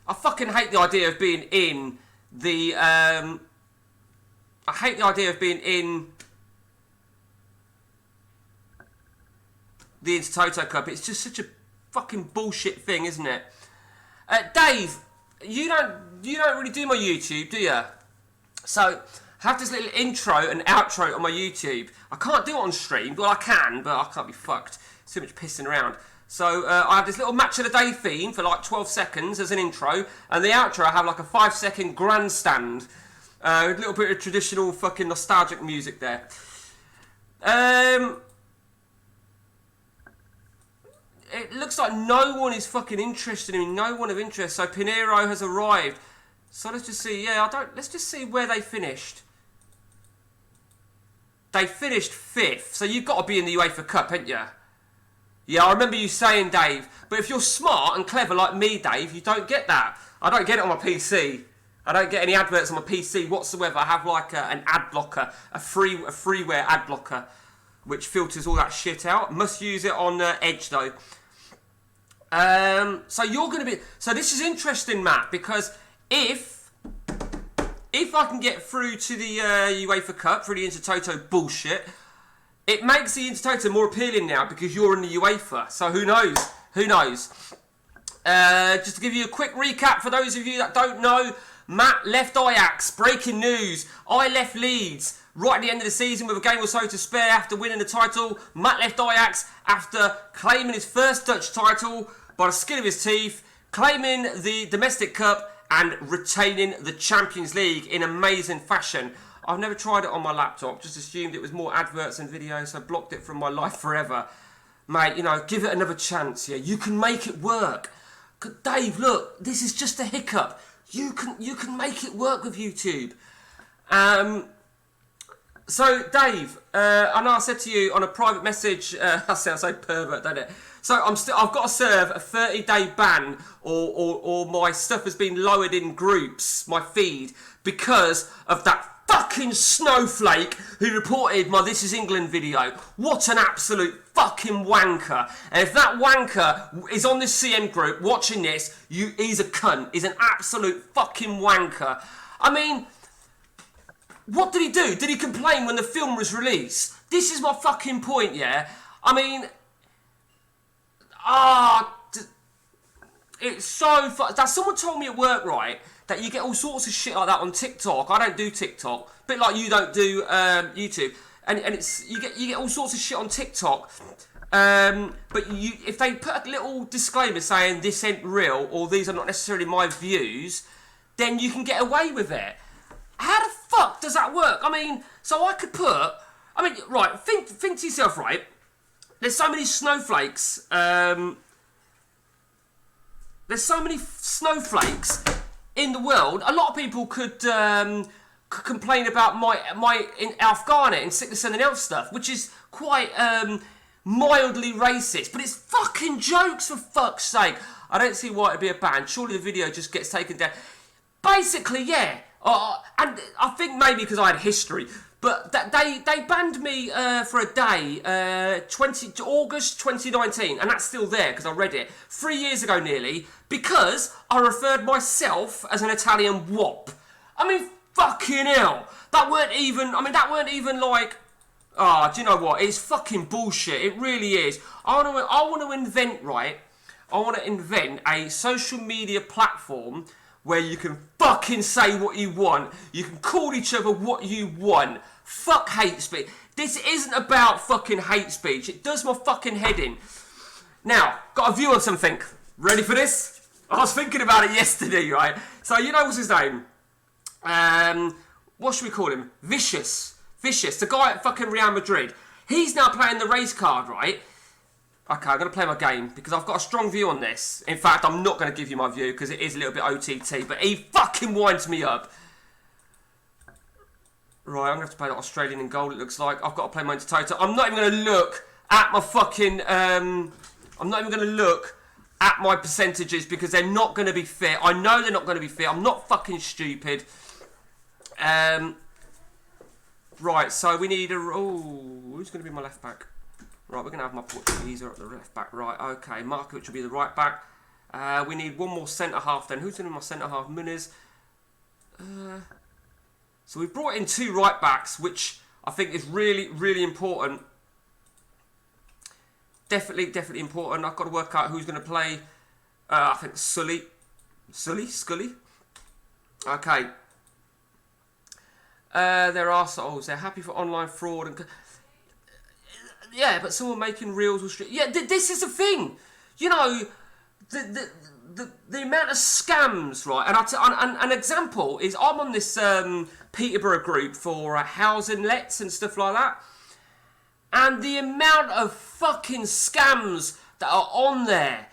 I fucking hate the idea of being in the. I hate the idea of being in the Intertoto Cup. It's just such a fucking bullshit thing, isn't it? Dave, you don't really do my YouTube, do you? So I have this little intro and outro on my YouTube. I can't do it on stream. Well, I can, but I can't be fucked. It's too much pissing around. So I have this little match of the day theme for like 12 seconds as an intro, and the outro I have like a 5-second grandstand. A little bit of traditional fucking nostalgic music there. It looks like no one is fucking interested in me. No one of interest. So Pinheiro has arrived. So let's just see. Let's just see where they finished. They finished 5th. So you've got to be in the UEFA Cup, haven't you? Yeah, I remember you saying, Dave. But if you're smart and clever like me, Dave, you don't get that. I don't get it on my PC. I don't get any adverts on my PC whatsoever. I have like an ad blocker, a freeware ad blocker, which filters all that shit out. Must use it on Edge though. So you're going to be. So this is interesting, Matt, because if I can get through to the UEFA Cup through the Intertoto bullshit, it makes the Intertoto more appealing now because you're in the UEFA. So who knows? Who knows? Just to give you a quick recap for those of you that don't know, Matt left Ajax. Breaking news. I left Leeds. Right at the end of the season with a game or so to spare after winning the title. Matt left Ajax after claiming his first Dutch title by the skin of his teeth, claiming the domestic cup and retaining the Champions League in amazing fashion. I've never tried it on my laptop, just assumed it was more adverts and videos, so blocked it from my life forever. Mate, give it another chance, yeah? You can make it work. Dave, look, this is just a hiccup. You can make it work with YouTube. So, Dave, I know I said to you on a private message, I sound so pervert, don't it? So I've got to serve a 30-day ban, or my stuff has been lowered in groups, my feed, because of that fucking snowflake who reported my This Is England video. What an absolute fucking wanker. And if that wanker is on this CM group watching this, he's a cunt. He's an absolute fucking wanker. I mean, what did he do? Did he complain when the film was released? This is my fucking point, yeah? I mean, it's so that someone told me at work, right, that you get all sorts of shit like that on TikTok. I don't do TikTok, a bit like you don't do YouTube, and it's you get all sorts of shit on TikTok. But if they put a little disclaimer saying this ain't real or these are not necessarily my views, then you can get away with it. How the fuck does that work? I mean, so I could put, right, think to yourself, right, there's so many snowflakes, in the world. A lot of people could complain about my in Afghani and sickness and health stuff, which is quite mildly racist, but it's fucking jokes, for fuck's sake. I don't see why it'd be a ban. Surely the video just gets taken down. Basically, yeah. And I think maybe because I had history, but they banned me for a day, August 2019, and that's still there because I read it 3 years ago nearly, because I referred myself as an Italian wop. I mean, fucking hell. That weren't even like, do you know what? It's fucking bullshit. It really is. I want to invent, right? I want to invent a social media platform where you can fucking say what you want. You can call each other what you want. Fuck hate speech. This isn't about fucking hate speech. It does my fucking head in. Now, got a view on something. Ready for this? I was thinking about it yesterday, right? So, you know what's his name? What should we call him? Vicious, the guy at fucking Real Madrid. He's now playing the race card, right? Okay, I'm going to play my game because I've got a strong view on this. In fact, I'm not going to give you my view because it is a little bit OTT, but he fucking winds me up. Right, I'm going to have to play that Australian in goal, it looks like. I've got to play my Intertoto. I'm not even going to look at my fucking... I'm not even going to look at my percentages because they're not going to be fit. I know they're not going to be fit. I'm not fucking stupid. Right, so we need a... Oh, who's going to be my left back? Right, we're going to have my Portuguese at the left back. Right, okay. Markovic will be the right back. We need one more centre-half then. Who's going to be my centre-half? Muniz. So we've brought in 2 right backs, which I think is really, really important. Definitely important. I've got to work out who's going to play. I think Scully. Okay. They're arseholes. They're happy for online fraud and... Yeah, but someone making reels or street. Yeah, this is the thing. You know, the amount of scams, right? And an example is I'm on this Peterborough group for housing lets and stuff like that, and the amount of fucking scams that are on there,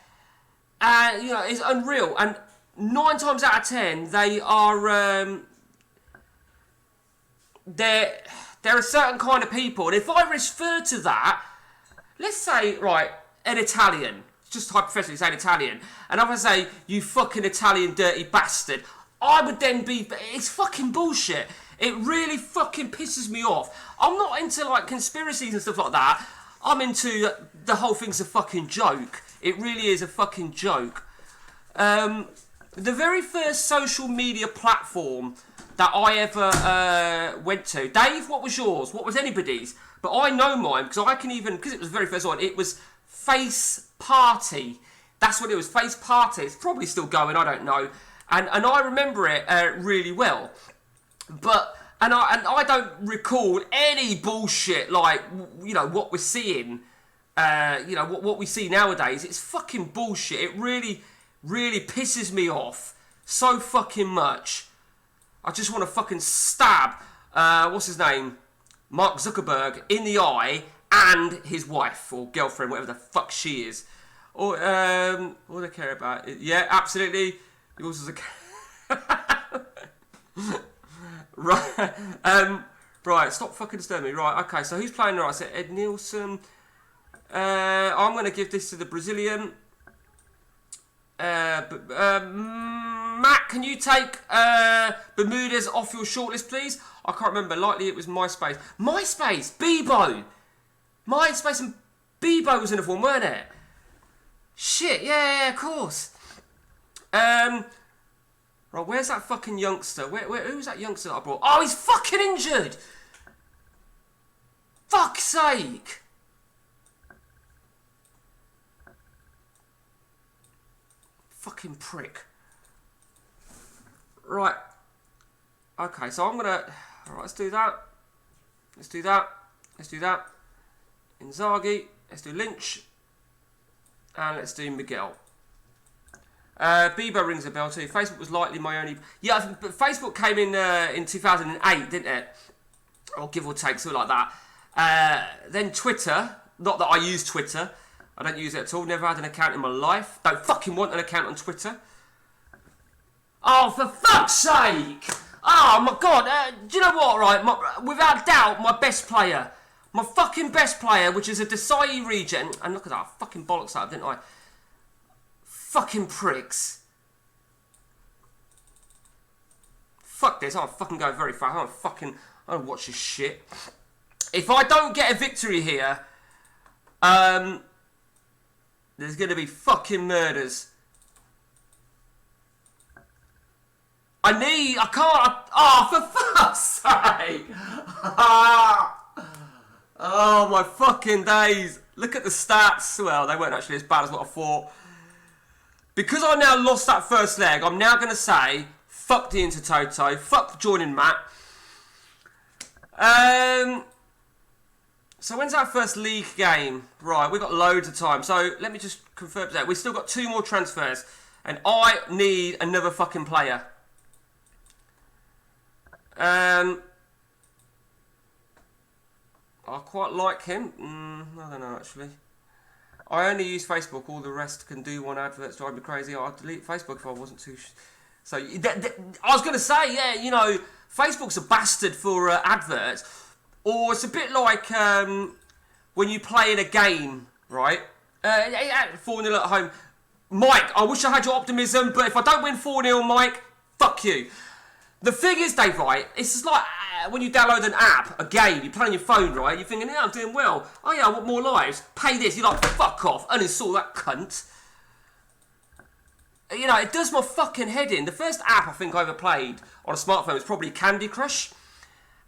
you know, is unreal. And 9 times out of 10, they are there are certain kind of people, and if I refer to that, let's say, right, an Italian, just hypothetically say an Italian, and if I say, you fucking Italian dirty bastard, I would then be, it's fucking bullshit. It really fucking pisses me off. I'm not into, like, conspiracies and stuff like that. I'm into the whole thing's a fucking joke. It really is a fucking joke. The very first social media platform that I ever went to. Dave, what was yours? What was anybody's? But I know mine because I can even, because it was the very first one, it was Face Party. That's what it was, Face Party. It's probably still going, I don't know. And I remember it really well. But, and I don't recall any bullshit like, you know, what we're seeing, you know, what we see nowadays. It's fucking bullshit. It really, really pisses me off so fucking much. I just want to fucking stab, what's his name? Mark Zuckerberg in the eye and his wife or girlfriend, whatever the fuck she is. Or, what do they care about? Yeah, absolutely. Yours is a... Right, right, stop fucking disturbing me. Right, okay, so who's playing right? So Ed Nielsen. I'm going to give this to the Brazilian. Matt, can you take Bermudez off your shortlist, please? I can't remember. Likely it was MySpace. MySpace! Bebo! MySpace and Bebo was in a form, weren't it? Shit, yeah, of course. Right, where's that fucking youngster? Who's that youngster that I brought? Oh, he's fucking injured! Fuck's sake! Fucking prick. Right. Okay, so I'm gonna... Alright, let's do that. Let's do that. Let's do that. Inzaghi. Let's do Lynch. And let's do Miguel. Bebo rings a bell too. Facebook was likely my only... Yeah, but Facebook came in 2008, didn't it? Or give or take, something like that. Then Twitter. Not that I use Twitter. I don't use it at all. Never had an account in my life. Don't fucking want an account on Twitter. Oh, for fuck's sake! Oh, my God. Do you know what, right? Without doubt, my best player. My fucking best player, which is a Desai regen. And look at that. I fucking bollocks that, didn't I? Fucking pricks. Fuck this. I'll fucking go very far. I don't watch this shit. If I don't get a victory here, there's going to be fucking murders. Oh, for fuck's sake. Oh, my fucking days. Look at the stats. Well, they weren't actually as bad as what I thought. Because I now lost that first leg, I'm now going to say, fuck the Intertoto, fuck joining Matt. So when's our first league game? Right, we've got loads of time. So let me just confirm that. We've still got 2 more transfers. And I need another fucking player. I quite like him. I don't know, actually. I only use Facebook. All the rest can do one adverts. Drive me crazy. I'd delete Facebook if I wasn't too... So, I was going to say, yeah, you know, Facebook's a bastard for adverts. Or it's a bit like when you play in a game, right? 4-0 at home. Mike, I wish I had your optimism, but if I don't win 4-0, Mike, fuck you. The thing is, Dave, right, it's just like when you download an app, a game, you play on your phone, right, you're thinking, yeah, I'm doing well. Oh, yeah, I want more lives. Pay this. You're like, fuck off. Uninstall that cunt. You know, it does my fucking head in. The first app I think I ever played on a smartphone was probably Candy Crush.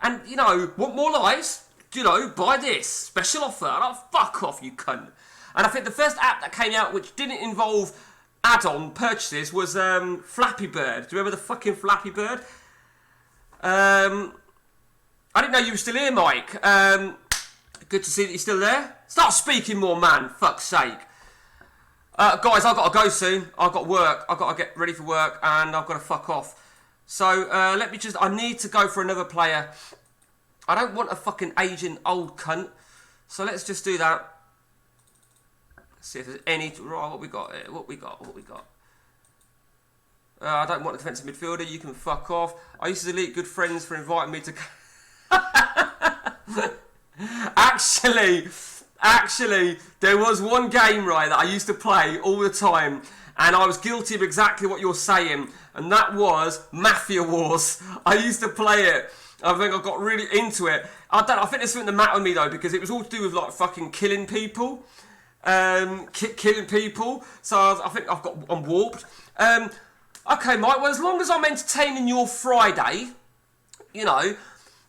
And, you know, want more lives? You know, buy this. Special offer. And I'm like, fuck off, you cunt. And I think the first app that came out which didn't involve add-on purchases was Flappy Bird. Do you remember the fucking Flappy Bird? I didn't know you were still here, Mike. Good to see that you're still there. Start speaking more, man. Fuck's sake. Guys, I've got to go soon. I've got work. I've got to get ready for work, and I've got to fuck off. So, I need to go for another player. I don't want a fucking aging old cunt. So let's just do that. Let's see if there's any... Right, what we got here? What we got? I don't want a defensive midfielder. You can fuck off. I used to delete good friends for inviting me to... Actually, there was one game, right, that I used to play all the time, and I was guilty of exactly what you're saying, and that was Mafia Wars. I used to play it. I think I got really into it. I think there's something the matter with me, though, because it was all to do with, like, fucking killing people. Killing people. So I think I'm warped. Okay, Mike, well, as long as I'm entertaining your Friday, you know,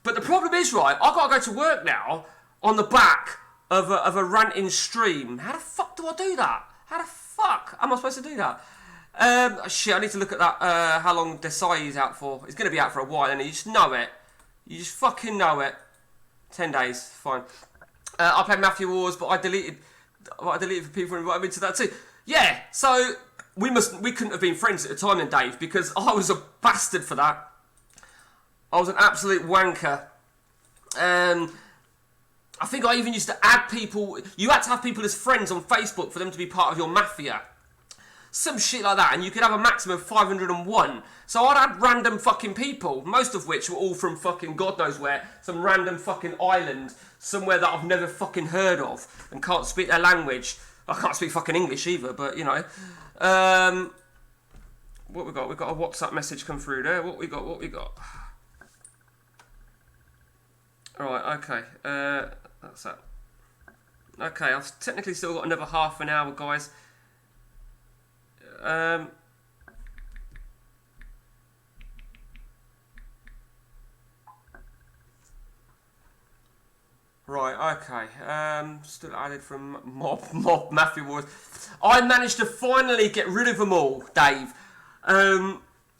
but the problem is, right, I've got to go to work now on the back of a ranting stream. How the fuck do I do that? How the fuck am I supposed to do that? Shit, I need to look at that, how long Desai is out for. It's going to be out for a while, and you just know it. You just fucking know it. 10 days, fine. I played Mafia Wars, but I deleted for people who invited me to that too. Yeah, so we couldn't have been friends at the time then, Dave, because I was a bastard for that. I was an absolute wanker. I think I even used to add people. You had to have people as friends on Facebook for them to be part of your mafia. Some shit like that, and you could have a maximum of 501. So I'd add random fucking people, most of which were all from fucking God knows where, some random fucking island, somewhere that I've never fucking heard of, and can't speak their language. I can't speak fucking English either, but you know. What we got? We got a WhatsApp message come through there. What we got? Right, okay. That's that. Okay, I've technically still got another half an hour, guys. Right, okay. Still added from Mob Matthew Ward. I managed to finally get rid of them all, Dave.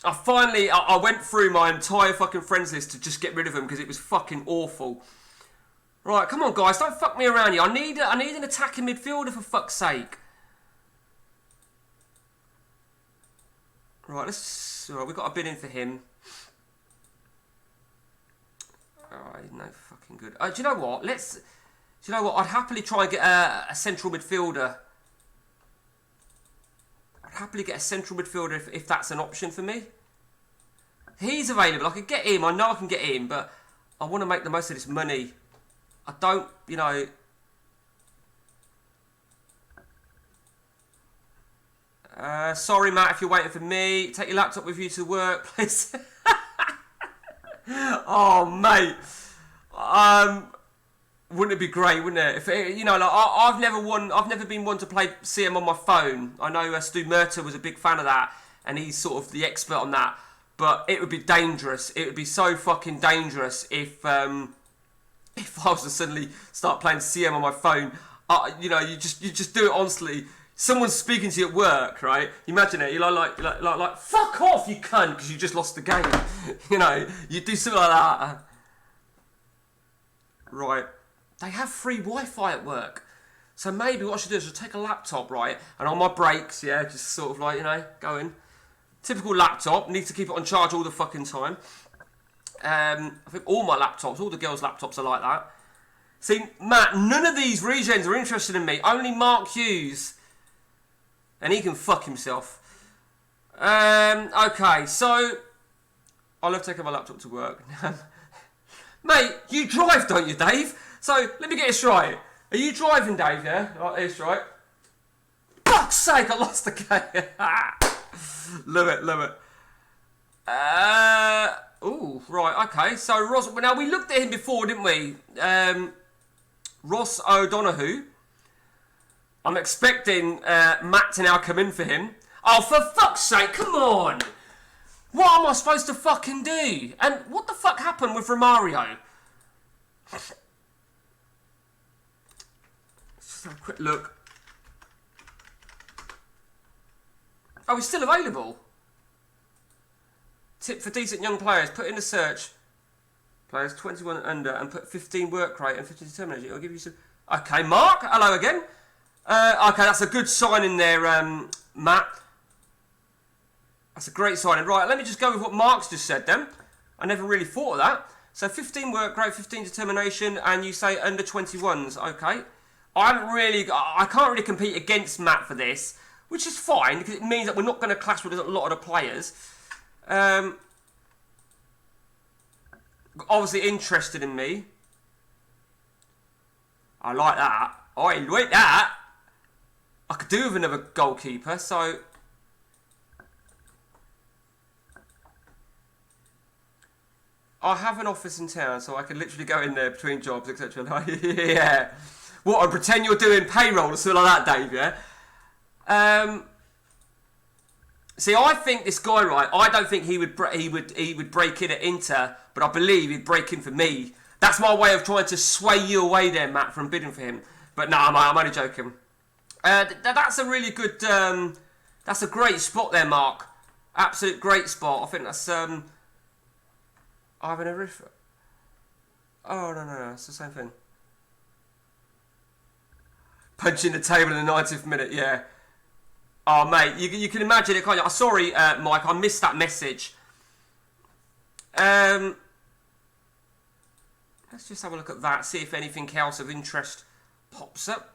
I went through my entire fucking friends list to just get rid of them because it was fucking awful. Right, come on, guys, don't fuck me around here. I need an attacking midfielder for fuck's sake. Right, we've got a bid in for him. Alright, no fucking good. Do you know what? I'd happily try and get a central midfielder. I'd happily get a central midfielder if that's an option for me. He's available. I could get him. I know I can get him, but I want to make the most of this money. I don't, sorry, Matt, if you're waiting for me. Take your laptop with you to work, please. Oh, mate. Wouldn't it be great, wouldn't it? If I've never been one to play CM on my phone. I know Stu Murta was a big fan of that, and he's sort of the expert on that. But it would be dangerous. It would be so fucking dangerous if I was to suddenly start playing CM on my phone. You just do it honestly. Someone's speaking to you at work, right? Imagine it. You're like, fuck off, you cunt, because you just lost the game. You do something like that. Right. They have free Wi-Fi at work. So maybe what I should do is just take a laptop, right? And on my breaks, yeah, just sort of go in. Typical laptop. Need to keep it on charge all the fucking time. I think all my laptops, all the girls' laptops are like that. See, Matt, none of these regens are interested in me. Only Mark Hughes. And he can fuck himself. Okay, so I love taking my laptop to work. Mate, you drive, don't you, Dave? So let me get this right. Are you driving, Dave? Yeah, like this, right? Fuck's sake, I lost the game. Love it. Ooh, right, okay. So Ross, now we looked at him before, didn't we? Ross O'Donoghue. I'm expecting Matt to now come in for him. Oh, for fuck's sake, come on! What am I supposed to fucking do? And what the fuck happened with Romario? Let's just have a quick look. Oh, he's still available. Tip for decent young players. Put in a search. Players 21 and under and put 15 work rate and 15 determination. It'll give you some... Okay, Mark, hello again. Okay, that's a good sign in there, Matt. That's a great signing. Right, let me just go with what Mark's just said then. I never really thought of that. So 15 work rate, 15 determination, and you say under 21s. Okay. I can't really compete against Matt for this, which is fine, because it means that we're not going to clash with a lot of the players. Obviously interested in me. I like that. I like that. I could do with another goalkeeper, so... I have an office in town, so I can literally go in there between jobs, etc. Yeah. What, and pretend you're doing payroll or something like that, Dave, yeah? See, I think this guy, right, I don't think he would break in at Inter, but I believe he'd break in for me. That's my way of trying to sway you away there, Matt, from bidding for him. But no, I'm only joking. That's a really good... that's a great spot there, Mark. Absolute great spot. I think that's... Ivan Arif. Oh, no, it's the same thing. Punching the table in the 90th minute, yeah. Oh, mate, you can imagine it, can't you? Sorry, Mike, I missed that message. Let's just have a look at that, see if anything else of interest pops up.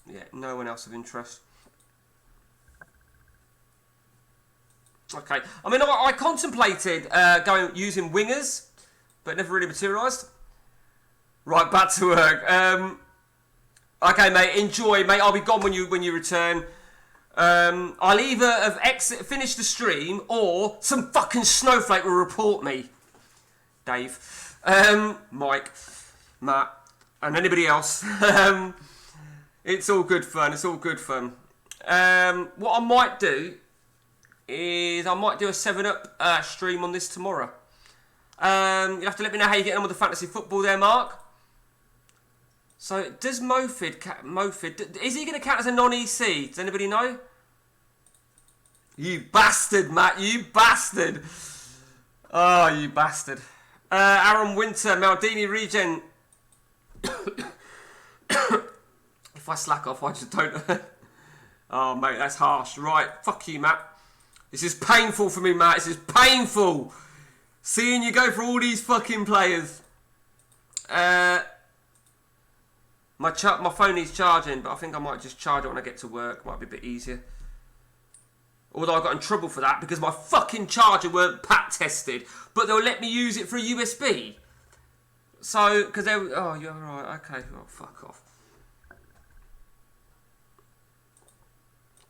Yeah, no one else of interest. Okay, I mean, I contemplated using wingers, but never really materialised. Right, back to work. Okay, mate, enjoy, mate. I'll be gone when you return. I'll either have finished the stream or some fucking snowflake will report me. Dave, Mike, Matt, and anybody else. It's all good fun. It's all good fun. What I might do is I might do a 7-Up stream on this tomorrow. You'll have to let me know how you're getting on with the fantasy football there, Mark. So, does Mofid, is he going to count as a non-EC? Does anybody know? You bastard, Matt, you bastard. Oh, you bastard. Aaron Winter, Maldini Regen. If I slack off, I just don't. Oh, mate, that's harsh. Right, fuck you, Matt. This is painful for me, Matt. This is painful. Seeing you go for all these fucking players. My phone needs charging, but I think I might just charge it when I get to work. Might be a bit easier. Although I got in trouble for that because my fucking charger weren't pat tested, but they'll let me use it for a USB. So, because they were, oh, you're right, okay, oh, fuck off.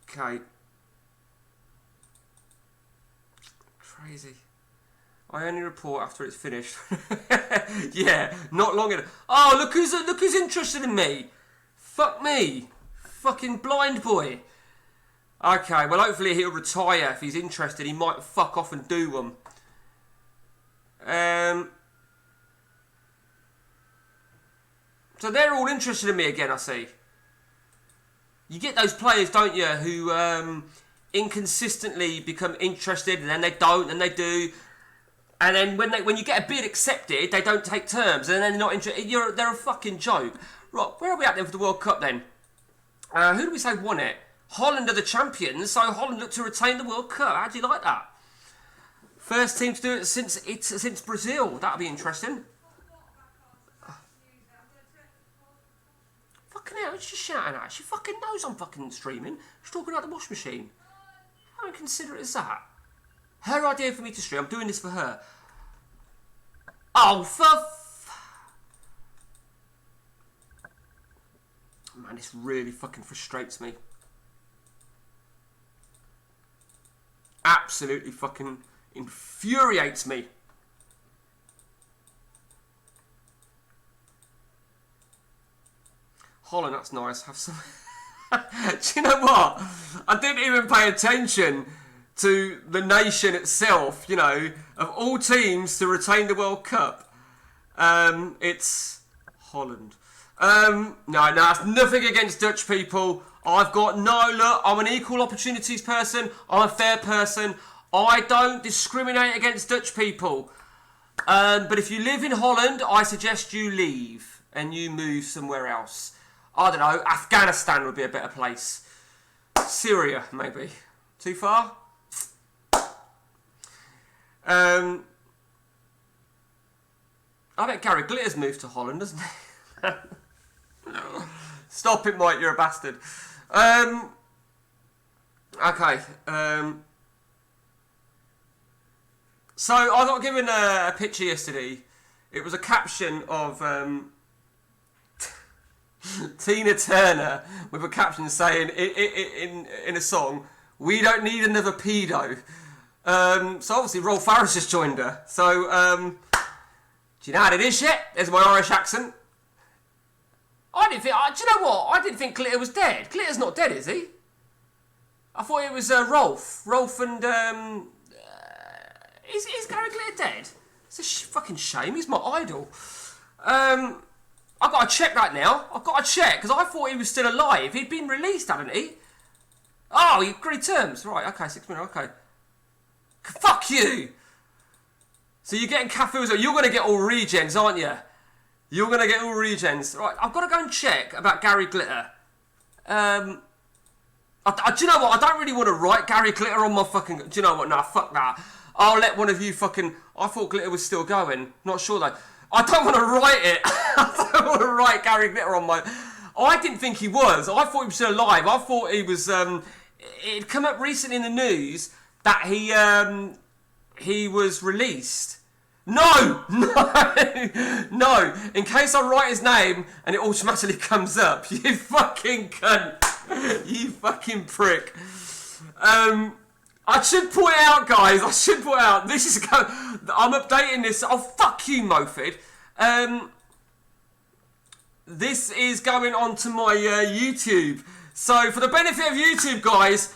Okay. Crazy. I only report after it's finished. Yeah, not long enough. Oh, look who's interested in me. Fuck me. Fucking blind boy. Okay, well hopefully he'll retire. If he's interested, he might fuck off and do them. So they're all interested in me again, I see. You get those players, don't you, who inconsistently become interested, and then they don't, and they do. And then when you get a bid accepted, they don't take terms, and then they're not interested. They're a fucking joke. Right, where are we at then for the World Cup then? Who do we say won it? Holland are the champions, so Holland look to retain the World Cup. How do you like that? First team to do it since Brazil. That'll be interesting. Fucking hell, what's she shouting at? She fucking knows I'm fucking streaming. She's talking about the wash machine. How inconsiderate is that? Her idea for me to stream. I'm doing this for her. Oh, man, this really fucking frustrates me. Absolutely fucking infuriates me. Holland, that's nice. Have some. Do you know what? I didn't even pay attention to the nation itself, you know, of all teams to retain the World Cup. It's Holland. No, it's nothing against Dutch people. I've got look, I'm an equal opportunities person. I'm a fair person. I don't discriminate against Dutch people. But if you live in Holland, I suggest you leave and you move somewhere else. I don't know, Afghanistan would be a better place. Syria, maybe. Too far? I bet Gary Glitter's moved to Holland, doesn't he? Stop it, Mike, you're a bastard. Okay. So, I got given a picture yesterday. It was a caption of Tina Turner with a caption saying in a song, "We don't need another pedo." So obviously Rolf Harris just joined her. So, do you know how it is yet? There's my Irish accent. Do you know what? I didn't think Glitter was dead. Glitter's not dead, is he? I thought it was Rolf. Rolf and, is Gary Glitter dead? It's a fucking shame. He's my idol. I've got to check that now. I've got to check, because I thought he was still alive. He'd been released, hadn't he? Oh, he agreed terms. Right, okay, 6 minutes, okay. Fuck you! So you're getting Cafu, you're going to get all regens, aren't you? You're going to get all regens. Right, I've got to go and check about Gary Glitter. Do you know what? I don't really want to write Gary Glitter on my fucking... Do you know what? Nah, fuck that. I'll let one of you fucking... I thought Glitter was still going. Not sure though. I don't want to write it. I don't want to write Gary Glitter on my... I didn't think he was. I thought he was still alive. I thought he was... It'd come up recently in the news that he was released. No! No! In case I write his name and it automatically comes up. You fucking cunt. You fucking prick. I should point out, guys, this is I'm updating this. Oh, fuck you, Mofid. This is going on to my YouTube. So, for the benefit of YouTube, guys,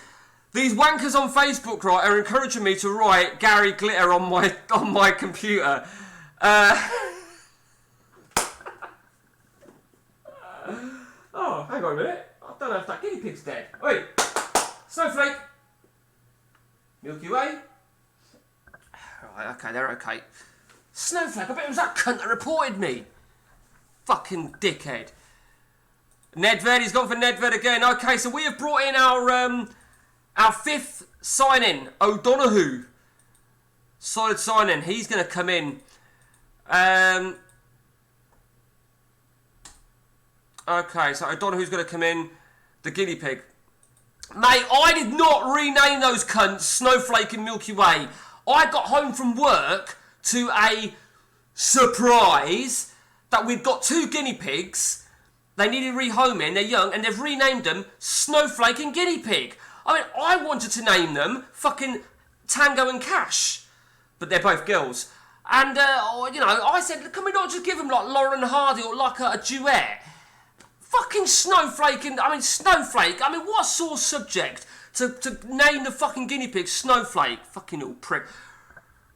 these wankers on Facebook, right, are encouraging me to write Gary Glitter on my computer. Oh, hang on a minute. I don't know if that guinea pig's dead. Wait. Snowflake. Milky Way. Right, okay, they're okay. Snowflake, I bet it was that cunt that reported me. Fucking dickhead. Nedved, he's gone for Nedved again. Okay, so we have brought in our fifth sign-in, O'Donoghue. Solid sign-in. He's going to come in. Okay, so O'Donoghue's going to come in. The guinea pig. Mate, I did not rename those cunts Snowflake and Milky Way. I got home from work to a surprise that we've got two guinea pigs. They needed rehoming, they're young, and they've renamed them Snowflake and Guinea Pig. I mean, I wanted to name them fucking Tango and Cash, but they're both girls. And, you know, I said, can we not just give them like Lauren Hardy or like a duet? Fucking Snowflake and, Snowflake, what sore subject to name the fucking guinea pig Snowflake? Fucking little prick.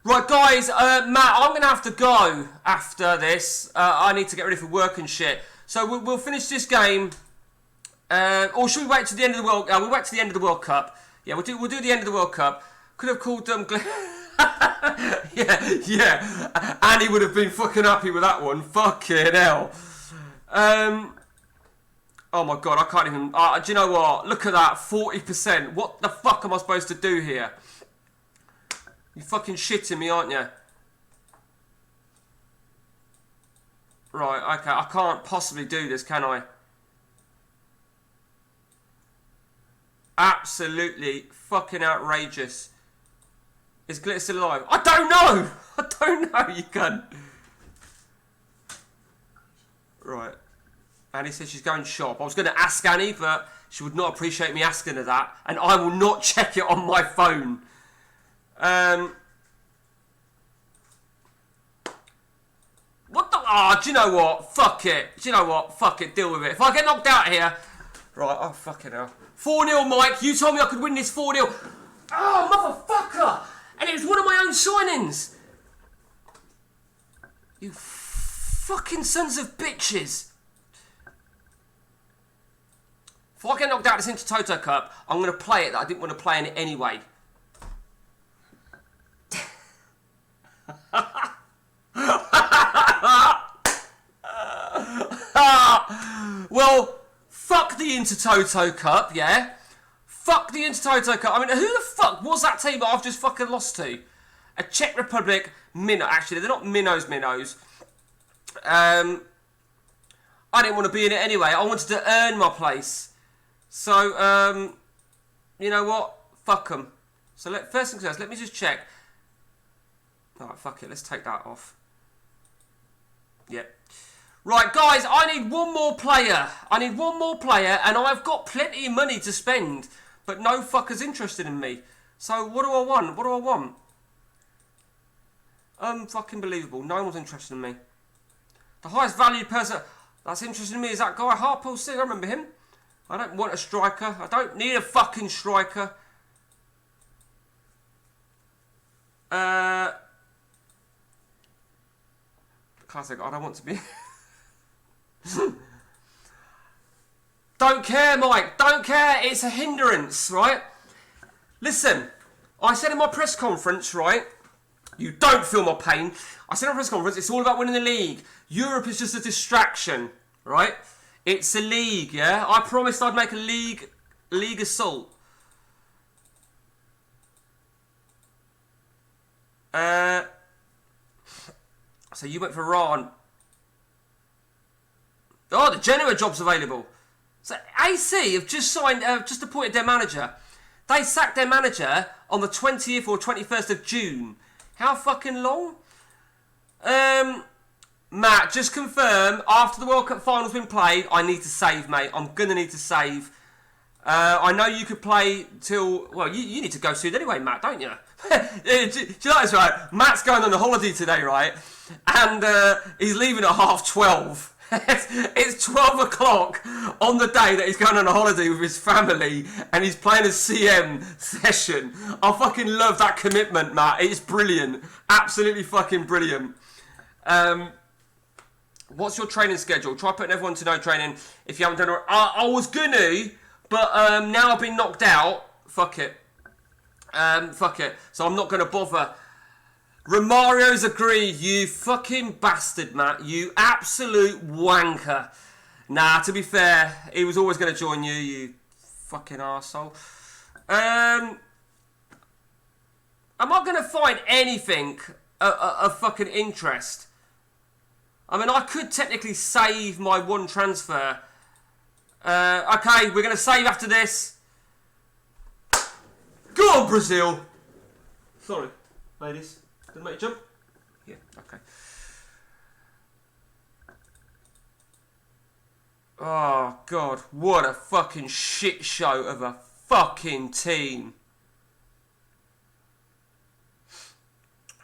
Right, guys, Matt, I'm going to have to go after this. I need to get ready for work and shit. So we'll finish this game. Or should we wait to the end of the World Cup? We'll wait to the end of the World Cup. Yeah, we'll do the end of the World Cup. Could have called them... yeah. Annie would have been fucking happy with that one. Fucking hell. Oh my god, I can't even... do you know what? Look at that, 40%. What the fuck am I supposed to do here? You fucking shitting me, aren't you? Right, okay, I can't possibly do this, can I? Absolutely fucking outrageous. Is Glitter still alive? I don't know! I don't know, you cunt. Right. Annie says she's going shop. I was going to ask Annie, but she would not appreciate me asking her that. And I will not check it on my phone. What the... do you know what? Fuck it. Do you know what? Fuck it. Deal with it. If I get knocked out here... Right, oh, fucking hell. 4-0, Mike. You told me I could win this 4-0. Oh, motherfucker. And it was one of my own signings. You fucking sons of bitches. If I get knocked out this Intertoto Cup, I'm going to play it that I didn't want to play in it anyway. Well, fuck the Intertoto Cup, yeah? Fuck the Intertoto Cup. I mean, who the fuck was that team that I've just fucking lost to? A Czech Republic minnow. Actually, they're not minnows. I didn't want to be in it anyway. I wanted to earn my place. So, you know what? Fuck them. So, first things first, let me just check. Alright, fuck it. Let's take that off. Yep. Right, guys, I need one more player. And I've got plenty of money to spend. But no fucker's interested in me. So, what do I want? Fucking believable. No one's interested in me. The highest valued person that's interested in me is that guy, Harpo Singh. I remember him. I don't want a striker. I don't need a fucking striker. Classic. I don't want to be... Don't care, Mike. Don't care. It's a hindrance, right? Listen, I said in my press conference, right? You don't feel my pain. I said in my press conference, it's all about winning the league. Europe is just a distraction, right? It's a league, yeah? I promised I'd make a league assault. So you went for Ron. Oh, the Genoa job's available. So AC have just signed, just appointed their manager. They sacked their manager on the 20th or 21st of June. How fucking long? Matt, just confirm, after the World Cup final's been played, I need to save, mate. I'm going to need to save. I know you could play till... Well, you need to go soon anyway, Matt, don't you? do you like this, right? Matt's going on a holiday today, right? And he's leaving at 12:30. It's 12 o'clock on the day that he's going on a holiday with his family and he's playing a CM session. I fucking love that commitment, Matt. It's brilliant. Absolutely fucking brilliant. What's your training schedule? Try putting everyone to no training if you haven't done it. I was gonna, but now I've been knocked out. Fuck it. Fuck it. So I'm not going to bother. Romario's agreed. You fucking bastard, Matt. You absolute wanker. Nah, to be fair, he was always going to join you, you fucking arsehole. Am I going to find anything of fucking interest? I mean, I could technically save my one transfer. Okay, we're going to save after this. Go on, Brazil. Sorry, ladies. Didn't make you jump? Yeah, okay. Oh, God. What a fucking shit show of a fucking team.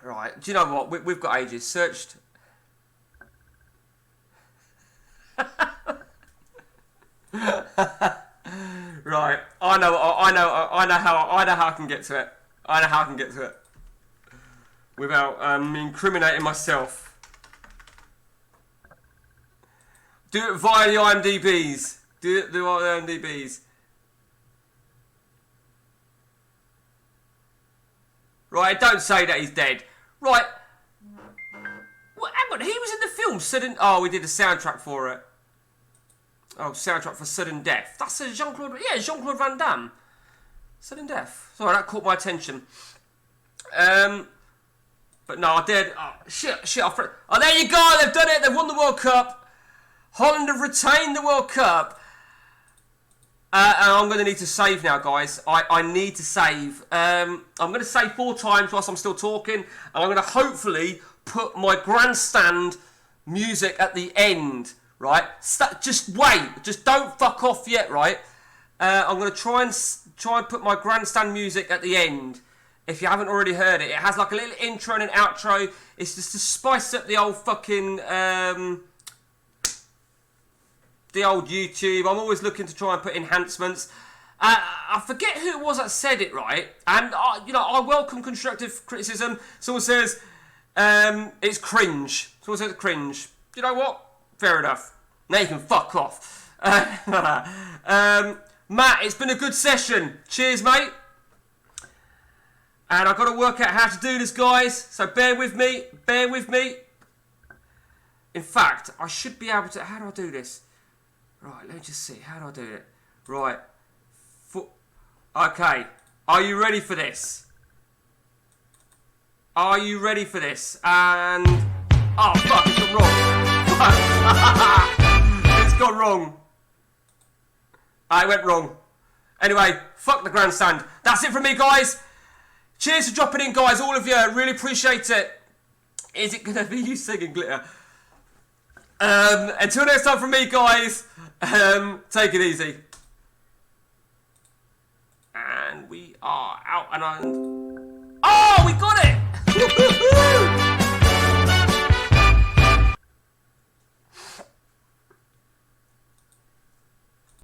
Right, do you know what? We've got ages. Searched... Right, I know how I can get to it. I know how I can get to it without incriminating myself. Do it via the IMDb's. Do it via the IMDb's. Right, don't say that he's dead. Right. Well, hang on, he was in the film Sudden... Oh, we did a soundtrack for it. Oh, soundtrack for Sudden Death. That's a Jean-Claude... Yeah, Jean-Claude Van Damme. Sudden Death. Sorry, that caught my attention. But no, I did... Oh, shit. Oh, there you go. They've done it. They've won the World Cup. Holland have retained the World Cup. And I'm going to need to save now, guys. I need to save. I'm going to save 4 times whilst I'm still talking. And I'm going to hopefully put my grandstand music at the end. Right? Just wait. Just don't fuck off yet, right? I'm going to try and put my grandstand music at the end. If you haven't already heard it. It has like a little intro and an outro. It's just to spice up the old fucking... the old YouTube. I'm always looking to try and put enhancements. I forget who it was that said it, right? And, I welcome constructive criticism. Someone says, it's cringe. Someone says it's cringe. You know what? Fair enough. Now you can fuck off. Matt, it's been a good session. Cheers, mate. And I've got to work out how to do this, guys. So bear with me. Bear with me. In fact, I should be able to... How do I do this? Right, let me just see. How do I do it? Right. Okay. Are you ready for this? Are you ready for this? And... Oh, fuck, it's gone wrong. It's gone wrong. I went wrong. Anyway, fuck the grandstand. That's it from me, guys. Cheers for dropping in, guys. All of you. Really appreciate it. Is it going to be you singing, Glitter? Until next time from me, guys. Take it easy. And we are out and on.